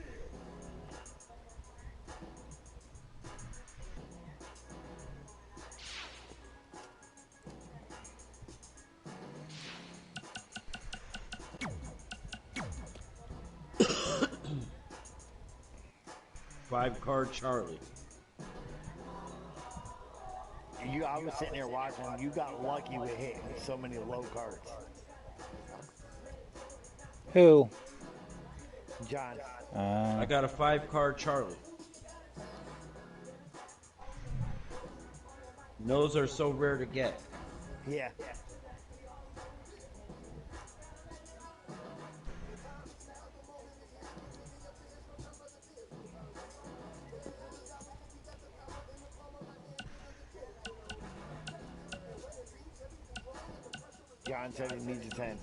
5-card Charlie. I was sitting there watching. You got lucky with hitting so many low cards. Who? John. I got a 5-card Charlie. And those are so rare to get. Yeah. John said he needs a 10.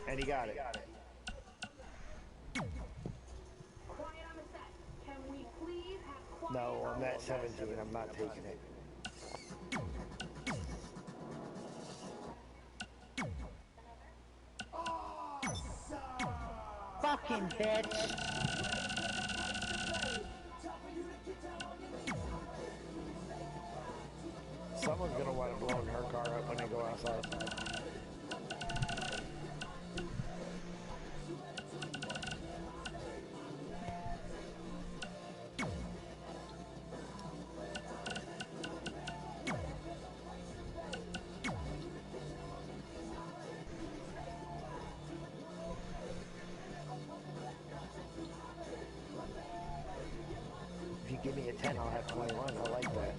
And he got it. No, I'm at 17. I'm not taking it. Fucking bitch. Someone's gonna want to blow her car up when they go outside. If you give me a 10, I'll have 21. I like that.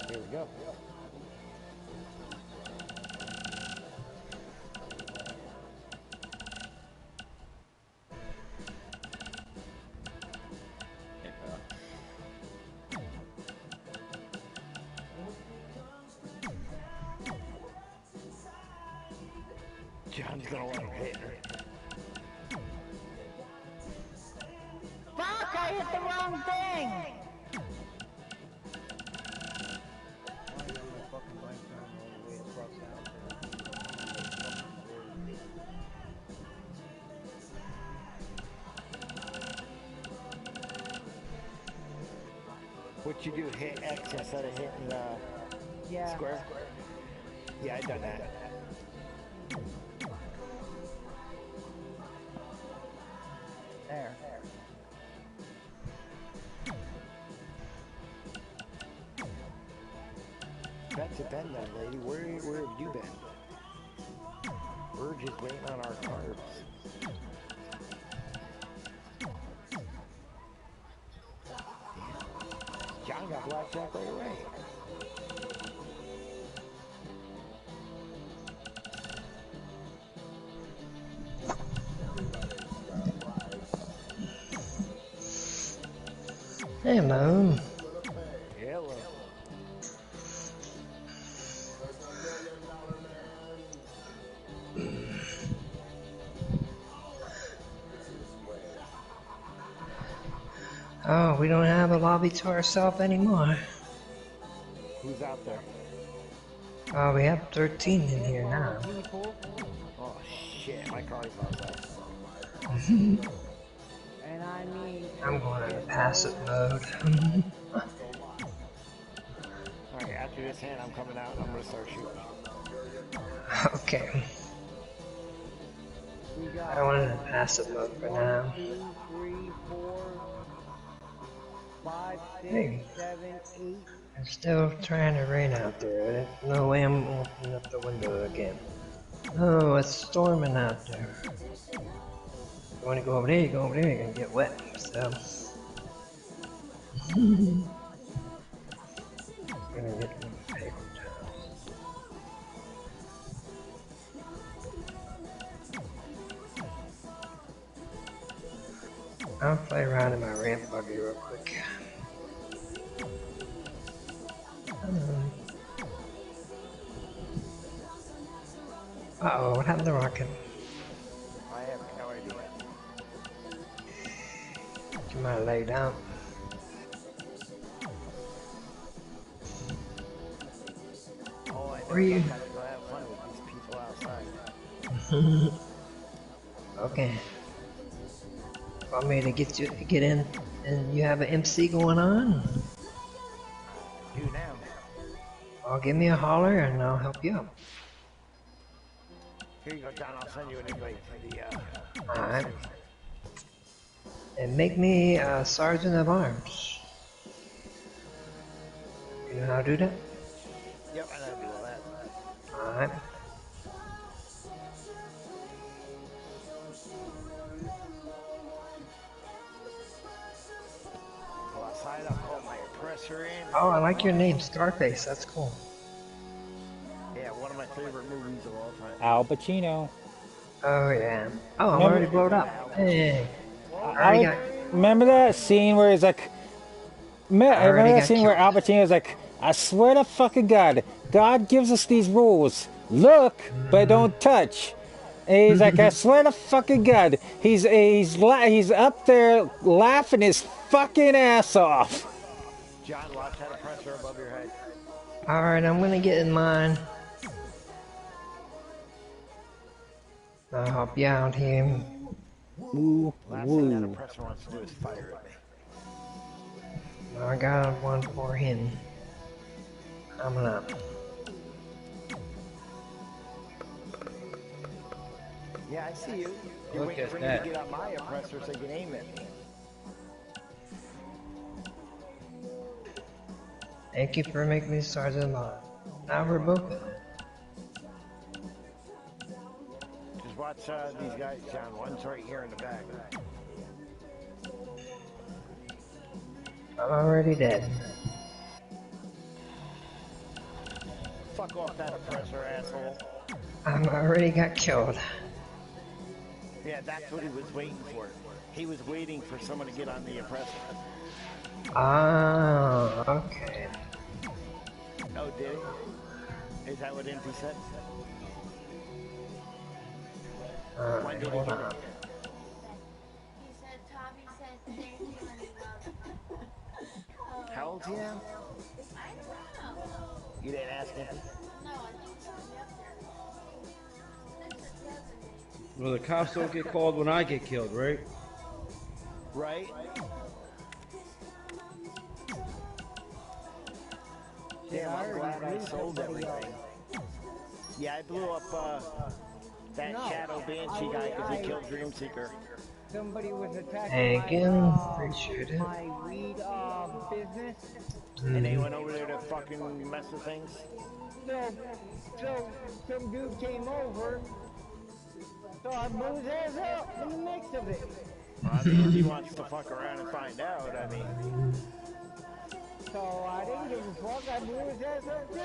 Here we go. John's gonna let him hit her. Fuck, I hit the wrong thing. What you do, hit X instead of hitting the square? Yeah, I done that. There. That's a bend then, lady. Where have you been? We're just waiting on our carbs. John got blackjack right away. Hey, Mom. Hello. Oh, we don't have a lobby to ourselves anymore. Who's out there? Oh, we have 13 in here now. Oh shit, my car's outside. And I mean... I'm going into passive mode. Alright, after this hand, I'm coming out and I'm gonna start shooting. Okay. I went into passive mode for now. 2, 3, 4, 5, 6, Hey. 7, 8. It's still trying to rain out there. There's no way I'm opening up the window again. Oh, it's storming out there. You want to go over there, you go over there, you're gonna get wet. So. I'm gonna get one paper towels. I'll play around in my ramp buggy real quick. Uh-oh, what happened to Rocket? I have no idea. You might lay down. Oh, I know. Where are you? I gotta go have fun with these people outside. Okay. Want me to get in and you have an MC going on? Do now. Well, give me a holler and I'll help you out. Here you go, John. I'll send you an invite to the, Alright. And make me a Sergeant of Arms. You know how to do that? Yep, I know how to do all that. Alright. Go outside, I'll call my oppressor in. Oh, I like your name, Scarface. That's cool. Yeah, one of my favorite movies of all time. Al Pacino. Oh, yeah. Oh, I'm already blowed up. Hey. Remember that scene where he's like... Remember that scene where Al Pacino is like, I swear to fucking God, God gives us these rules. Look, but don't touch. And he's like, I swear to fucking God. He's up there laughing his fucking ass off. John, watch that oppressor above your head. Alright, I'm gonna get in mine. I'll help you out here. Last thing that oppressor wants to do is fire at me. I got one for him. Coming up. Yeah, I see you. You're waiting for me to get on my oppressor so you can aim at me. Thank you for making me Sergeant of Arms. Now we're both in it. Just watch these guys, John. One's right here in the back. I'm already dead. Fuck off that oppressor, asshole. I'm already got killed. Yeah, that's what he was waiting for. He was waiting for someone to get on the oppressor. Ah, okay. Oh, did he? Is that what Impy said? When did he Hold get on. it? How old's he now? You didn't ask him? Well, the cops don't get called when I get killed, right? Right? Damn, I'm glad I sold everything. Yeah, I blew up that Shadow Banshee guy because he killed Dreamseeker. Somebody was attacking Again, appreciate it. my weed business. And they went over there to fucking mess with things. So some dude came over. So I blew his ass up in the mix of it. Well, I mean, if he wants to fuck around and find out, I mean. So I didn't give a fuck. I blew his ass up too.